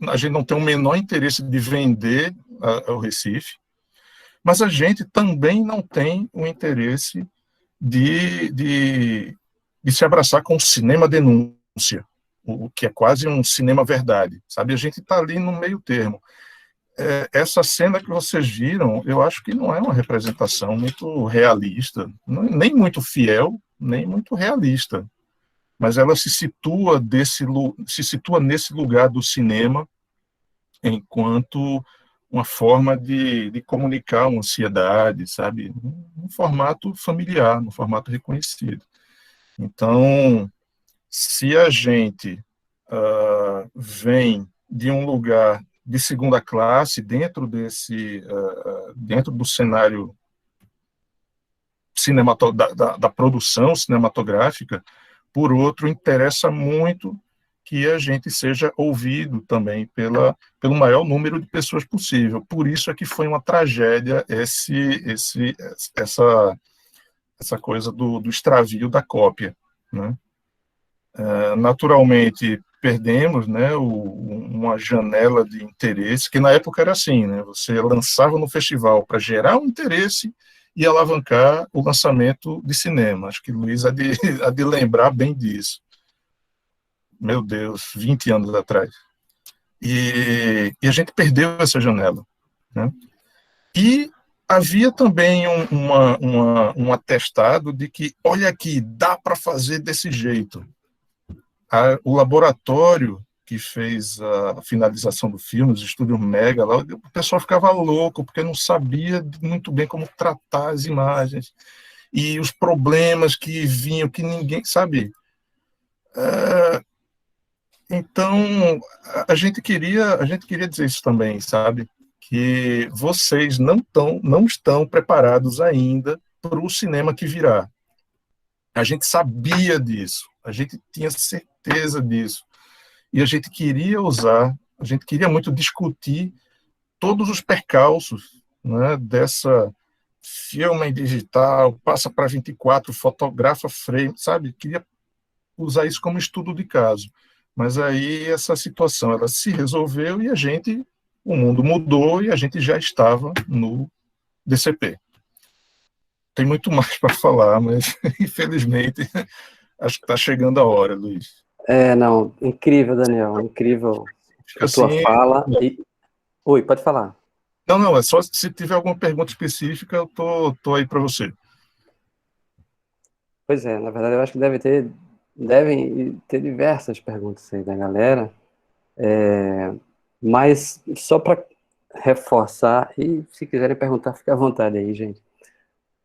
a gente não tem o menor interesse de vender o Recife, mas a gente também não tem o interesse de se abraçar com o cinema denúncia, o que é quase um cinema verdade, sabe? A gente está ali no meio termo. Essa cena que vocês viram, eu acho que não é uma representação muito realista, nem muito fiel, nem muito realista, mas ela se situa nesse lugar do cinema enquanto uma forma de comunicar uma ansiedade, sabe? Um formato familiar, um formato reconhecido. Então, se a gente vem de um lugar de segunda classe dentro do cenário da produção cinematográfica, por outro, interessa muito que a gente seja ouvido também pelo maior número de pessoas possível. Por isso é que foi uma tragédia essa coisa do extravio da cópia, né? Naturalmente, perdemos, né, uma janela de interesse, que na época era assim, né, você lançava no festival para gerar um interesse e alavancar o lançamento de cinema. Acho que o Luiz há de lembrar bem disso. Meu Deus, 20 anos atrás. E a gente perdeu essa janela, né? E havia também um atestado de que, olha aqui, dá para fazer desse jeito. O laboratório que fez a finalização do filme, os estúdios Mega, lá, o pessoal ficava louco, porque não sabia muito bem como tratar as imagens, e os problemas que vinham, que ninguém, sabe? Então, a gente queria dizer isso também, sabe? Que vocês não estão preparados ainda para o cinema que virá. A gente sabia disso, a gente tinha certeza disso. E a gente queria muito discutir todos os percalços, né, dessa filme digital, passa para 24, fotografa frame, sabe? Queria usar isso como estudo de caso. Mas aí essa situação, ela se resolveu e o mundo mudou e a gente já estava no DCP. Tem muito mais para falar, mas infelizmente acho que está chegando a hora, Luiz. Não, incrível, Daniel, incrível a tua fala. Oi, pode falar. Não, é só se tiver alguma pergunta específica, eu tô aí para você. Pois é, na verdade eu acho que devem ter diversas perguntas aí da galera, mas só para reforçar, e se quiserem perguntar, fica à vontade aí, gente.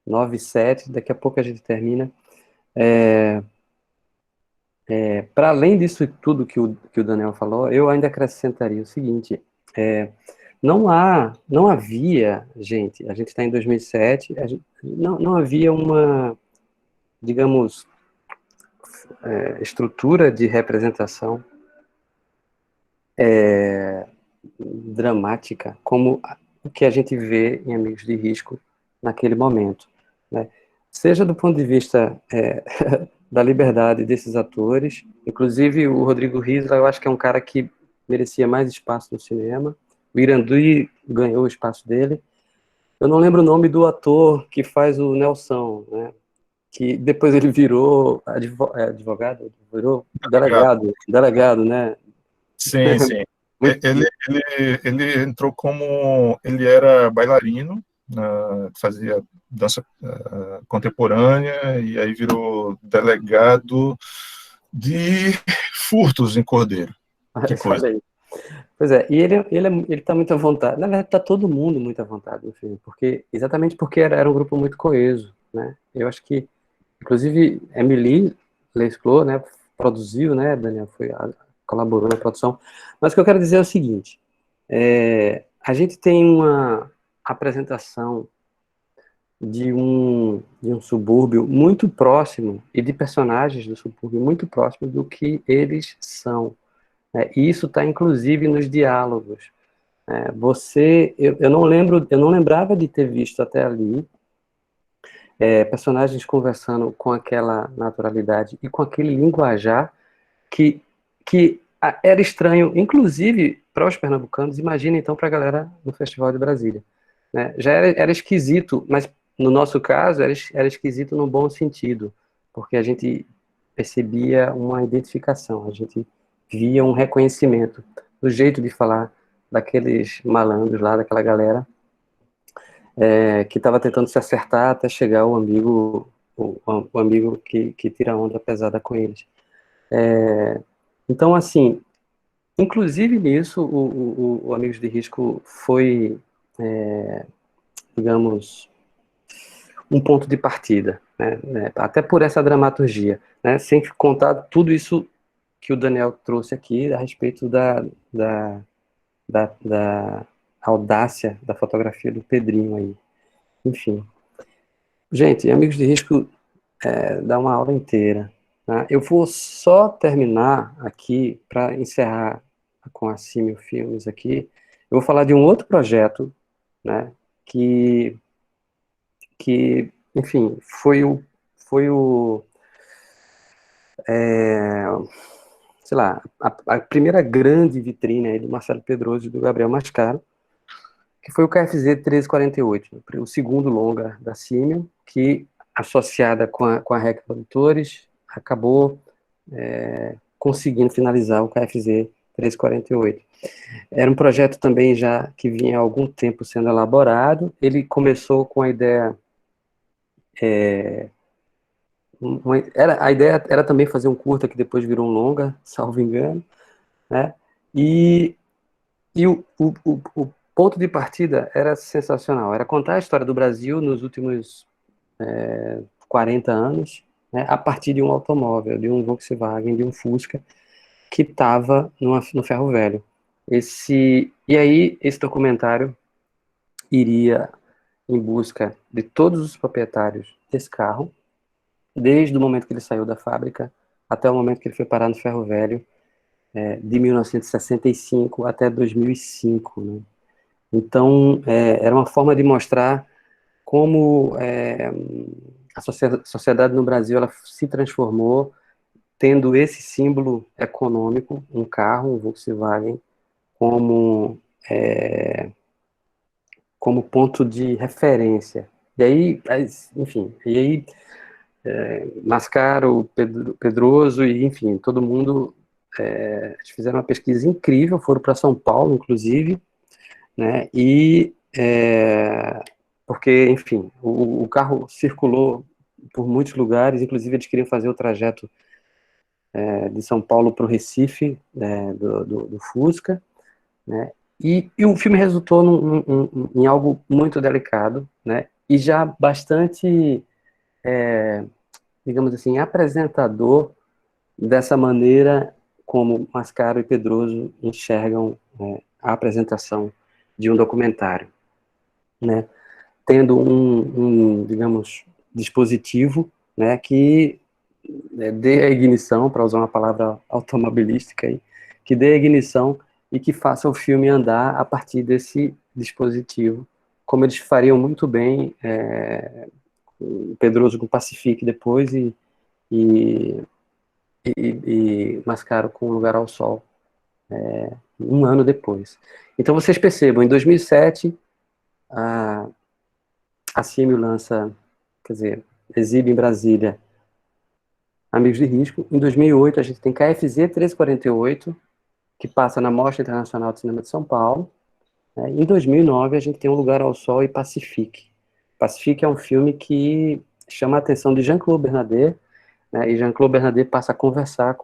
9:07, daqui a pouco a gente termina. Para além disso tudo que o Daniel falou, eu ainda acrescentaria o seguinte, não havia, gente, a gente está em 2007, não havia uma, digamos, estrutura de representação dramática como o que a gente vê em Amigos de Risco naquele momento, né? Seja do ponto de vista da liberdade desses atores, inclusive o Rodrigo Risla, eu acho que é um cara que merecia mais espaço no cinema. O Iranduy ganhou o espaço dele. Eu não lembro o nome do ator que faz o Nelson, né? Que depois ele virou advogado, virou delegado, né? Sim. Ele entrou como... Ele era bailarino, fazia dança contemporânea, e aí virou delegado de furtos em Cordeiro. Que coisa. Pois é, e ele tá muito à vontade. Na verdade, tá todo mundo muito à vontade no filme, exatamente porque era um grupo muito coeso, né? Eu acho que, inclusive, Emily Lesclos, né, produziu, né, Daniel, colaborou na produção. Mas o que eu quero dizer é o seguinte, a gente tem uma apresentação de um subúrbio muito próximo, e de personagens do subúrbio muito próximo do que eles são. E isso está, inclusive, nos diálogos. Eu não lembrava de ter visto até ali personagens conversando com aquela naturalidade e com aquele linguajar que era estranho, inclusive para os pernambucanos. Imagina então para a galera do Festival de Brasília, né? Já era esquisito, mas no nosso caso era esquisito no bom sentido, porque a gente percebia uma identificação, a gente via um reconhecimento do jeito de falar daqueles malandros lá, daquela galera que estava tentando se acertar até chegar o amigo que tira onda pesada com eles. Então, assim, inclusive nisso, o Amigos de Risco foi, digamos, um ponto de partida, né, até por essa dramaturgia, né, sem contar tudo isso que o Daniel trouxe aqui a respeito da audácia da fotografia do Pedrinho aí. Enfim. Gente, Amigos de Risco dá uma aula inteira, tá? Eu vou só terminar aqui, para encerrar com a Símio Filmes aqui, eu vou falar de um outro projeto, né, que enfim, foi o sei lá, a primeira grande vitrine aí do Marcelo Pedroso e do Gabriel Mascaro, que foi o KFZ 1348, o segundo longa da Símio, que, associada com a REC Produtores, acabou conseguindo finalizar o KFZ 1348. Era um projeto também já que vinha há algum tempo sendo elaborado. Ele começou com a ideia... a ideia era também fazer um curta que depois virou um longa, salvo engano, né? E o ponto de partida era sensacional, era contar a história do Brasil nos últimos 40 anos, né, a partir de um automóvel, de um Volkswagen, de um Fusca, que estava no ferro velho. E aí, esse documentário iria em busca de todos os proprietários desse carro, desde o momento que ele saiu da fábrica até o momento que ele foi parar no ferro velho, de 1965 até 2005, né? Então, era uma forma de mostrar como a sociedade no Brasil ela se transformou, tendo esse símbolo econômico, um carro, um Volkswagen, como ponto de referência. E aí, enfim, Mascaro, Pedroso, e enfim, todo mundo fizeram uma pesquisa incrível, foram para São Paulo, inclusive, né, e porque, enfim, o carro circulou por muitos lugares, inclusive eles queriam fazer o trajeto de São Paulo para o Recife, do Fusca, né, e o filme resultou em algo muito delicado, né, e já bastante, digamos assim, apresentador dessa maneira como Mascaro e Pedroso enxergam a apresentação de um documentário, né, tendo digamos, dispositivo, né, que dê a ignição, para usar uma palavra automobilística aí, que dê a ignição e que faça o filme andar a partir desse dispositivo, como eles fariam muito bem o Pedroso com o Pacific depois e Mascaro com Lugar ao Sol um ano depois. Então vocês percebam, em 2007 a Símio lança, quer dizer, exibe em Brasília Amigos de Risco. Em 2008 a gente tem KFZ 1348, que passa na Mostra Internacional de Cinema de São Paulo. Em 2009 a gente tem Um Lugar ao Sol e Pacific. Pacific é um filme que chama a atenção de Jean-Claude Bernardet, né, e Jean-Claude Bernardet passa a conversar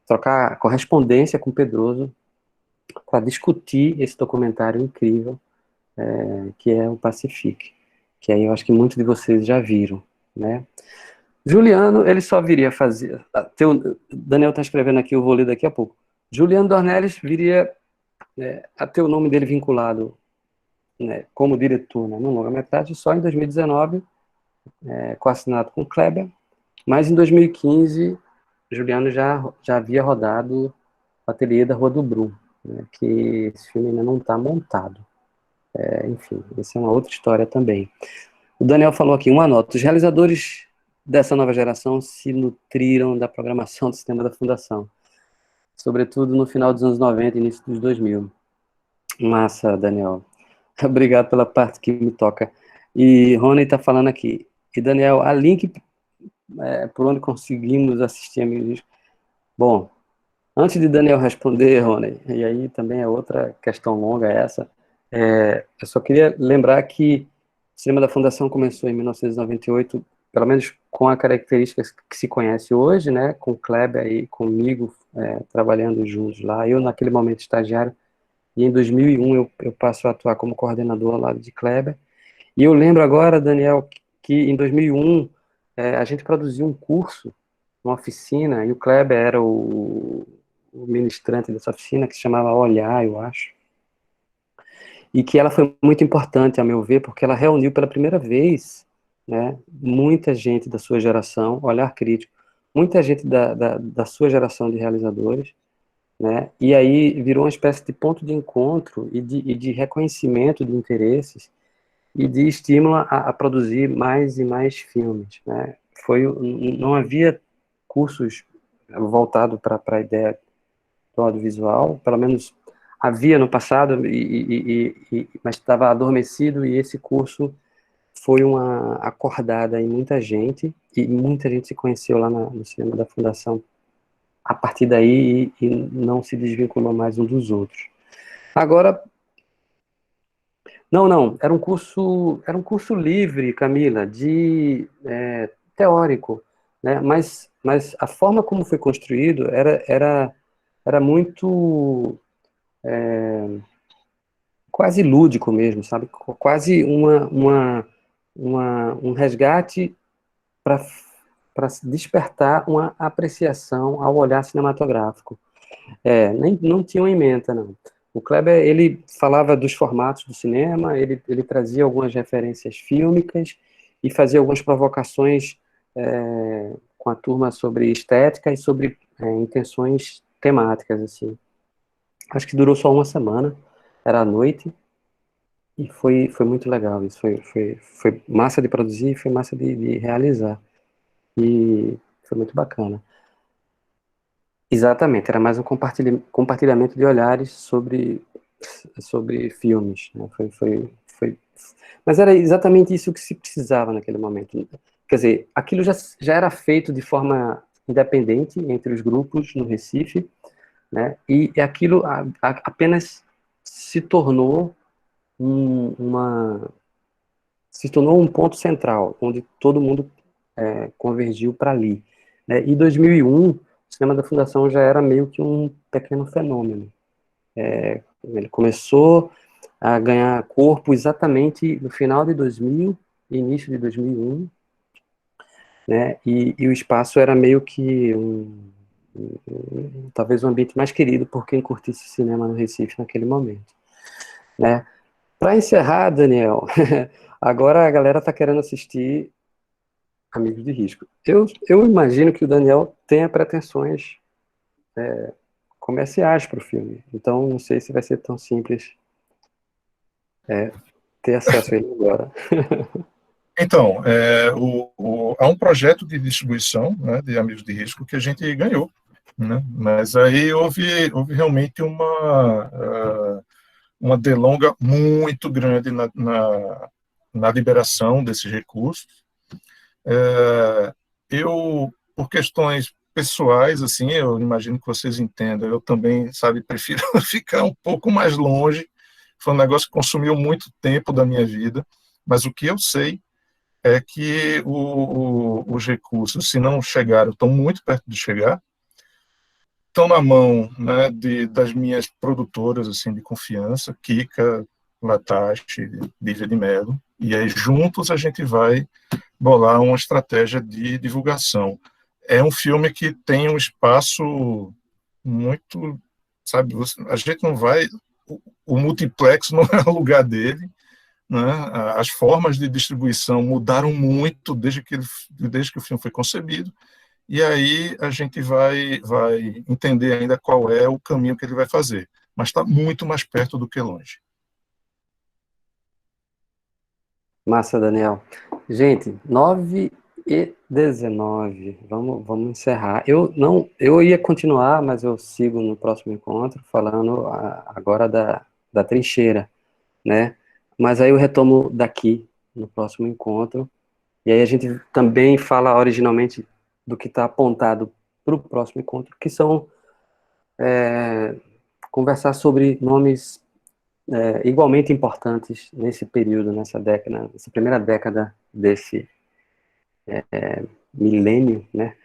trocar correspondência com Pedroso para discutir esse documentário incrível que é o Pacific, que aí eu acho que muitos de vocês já viram, né? Juliano, ele só viria fazer... Daniel está escrevendo aqui, eu vou ler daqui a pouco. Juliano Dornelles viria a ter o nome dele vinculado, né, como diretor, né, no longa-metragem só em 2019, coassinado com Kleber, mas em 2015 Juliano já havia rodado o Ateliê da Rua do Brum, né, que esse filme ainda não está montado. Enfim, essa é uma outra história também. O Daniel falou aqui, uma nota: os realizadores dessa nova geração se nutriram da programação do sistema da Fundação, sobretudo no final dos anos 90 e início dos 2000. Massa, Daniel. Obrigado pela parte que me toca. E Rony está falando aqui. E Daniel, a link por onde conseguimos assistir Amigos de Risco. Bom, antes de Daniel responder, Rony, e aí também é outra questão longa essa, eu só queria lembrar que o cinema da Fundação começou em 1998, pelo menos com a característica que se conhece hoje, né, com o Kleber e comigo trabalhando juntos lá, eu naquele momento estagiário, e em 2001 eu passo a atuar como coordenador ao lado de Kleber. E eu lembro agora, Daniel, que em 2001 a gente produziu um curso, uma oficina, e o Kleber era o ministrante dessa oficina, que se chamava Olhar, eu acho. E que ela foi muito importante, a meu ver, porque ela reuniu pela primeira vez, né, muita gente da sua geração, Olhar Crítico, muita gente da sua geração de realizadores, né, e aí virou uma espécie de ponto de encontro e de reconhecimento de interesses e de estímulo a produzir mais e mais filmes, né. Não havia cursos voltados para a ideia do audiovisual, pelo menos havia no passado, mas estava adormecido, e esse curso foi uma acordada em muita gente, e muita gente se conheceu lá no cinema da Fundação a partir daí e não se desvinculou mais um dos outros. Agora, não, era um curso livre, Camila, teórico, né, mas a forma como foi construído era era muito quase lúdico mesmo, sabe? Quase um resgate para despertar uma apreciação ao olhar cinematográfico. Não tinha uma ementa, não. O Kleber, ele falava dos formatos do cinema, ele trazia algumas referências fílmicas e fazia algumas provocações com a turma sobre estética e sobre intenções temáticas, assim. Acho que durou só uma semana, era à noite, e foi muito legal. Isso foi massa de produzir e foi massa de realizar. E foi muito bacana. Exatamente, era mais um compartilhamento de olhares sobre filmes, né? Mas era exatamente isso que se precisava naquele momento. Quer dizer, aquilo já era feito de forma independente entre os grupos no Recife, né? E aquilo apenas se tornou se tornou um ponto central, onde todo mundo convergiu para ali, né? Em 2001, o cinema da Fundação já era meio que um pequeno fenômeno. Ele começou a ganhar corpo exatamente no final de 2000, início de 2001, né? E o espaço era meio que talvez um ambiente mais querido por quem curtisse cinema no Recife naquele momento, né? Para encerrar, Daniel, agora a galera está querendo assistir Amigos de Risco. Eu imagino que o Daniel tenha pretensões comerciais para o filme, então não sei se vai ser tão simples ter acesso a ele agora. Então, há um projeto de distribuição, né, de Amigos de Risco que a gente ganhou, né, mas aí houve realmente uma delonga muito grande na liberação desses recursos. Por questões pessoais, assim, eu imagino que vocês entendam, eu também, sabe, prefiro ficar um pouco mais longe. Foi um negócio que consumiu muito tempo da minha vida, mas o que eu sei é que os recursos, se não chegaram, estão muito perto de chegar, estão na mão, né, das minhas produtoras assim, de confiança, Kika, Latache, Lívia de Mello, e aí juntos a gente vai bolar uma estratégia de divulgação. É um filme que tem um espaço muito, sabe, a gente não vai, o multiplex não é o lugar dele, né? As formas de distribuição mudaram muito desde que o filme foi concebido, e aí a gente vai entender ainda qual é o caminho que ele vai fazer, mas está muito mais perto do que longe. Massa, Daniel. Gente, 9h19, vamos encerrar. Eu ia continuar, mas eu sigo no próximo encontro, falando agora da trincheira, né? Mas aí eu retomo daqui, no próximo encontro, e aí a gente também fala originalmente do que está apontado para o próximo encontro, que são conversar sobre nomes igualmente importantes nesse período, nessa primeira década desse milênio, né?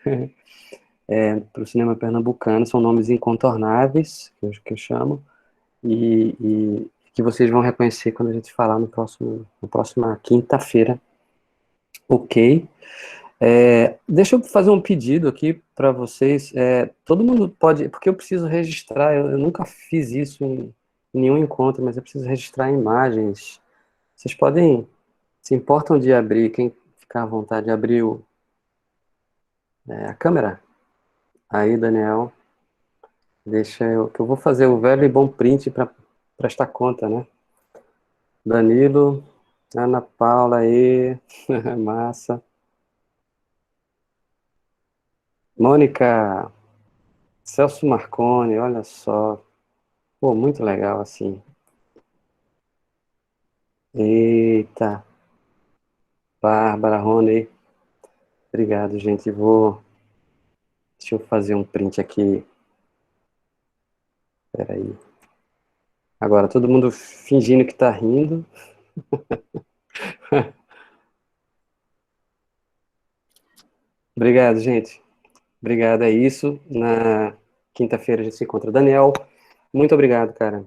Para o cinema pernambucano, são nomes incontornáveis, que eu chamo, e que vocês vão reconhecer quando a gente falar na próxima quinta-feira. Ok? Deixa eu fazer um pedido aqui para vocês. Todo mundo pode, porque eu preciso registrar, eu nunca fiz isso em nenhum encontro, mas eu preciso registrar imagens. Vocês podem, se importam de abrir, quem ficar à vontade, de abrir a câmera? Aí, Daniel, deixa que eu vou fazer o velho e bom print para prestar conta, né? Danilo, Ana Paula aí, massa. Mônica, Celso Marconi, olha só. Pô, muito legal, assim. Eita. Bárbara, Rony. Obrigado, gente. Deixa eu fazer um print aqui. Espera aí. Agora, todo mundo fingindo que tá rindo. Obrigado, gente. Obrigado, é isso. quinta-feira a gente se encontra. Daniel, muito obrigado, cara.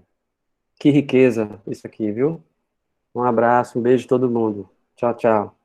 Que riqueza isso aqui, viu? Um abraço, um beijo de todo mundo. Tchau, tchau.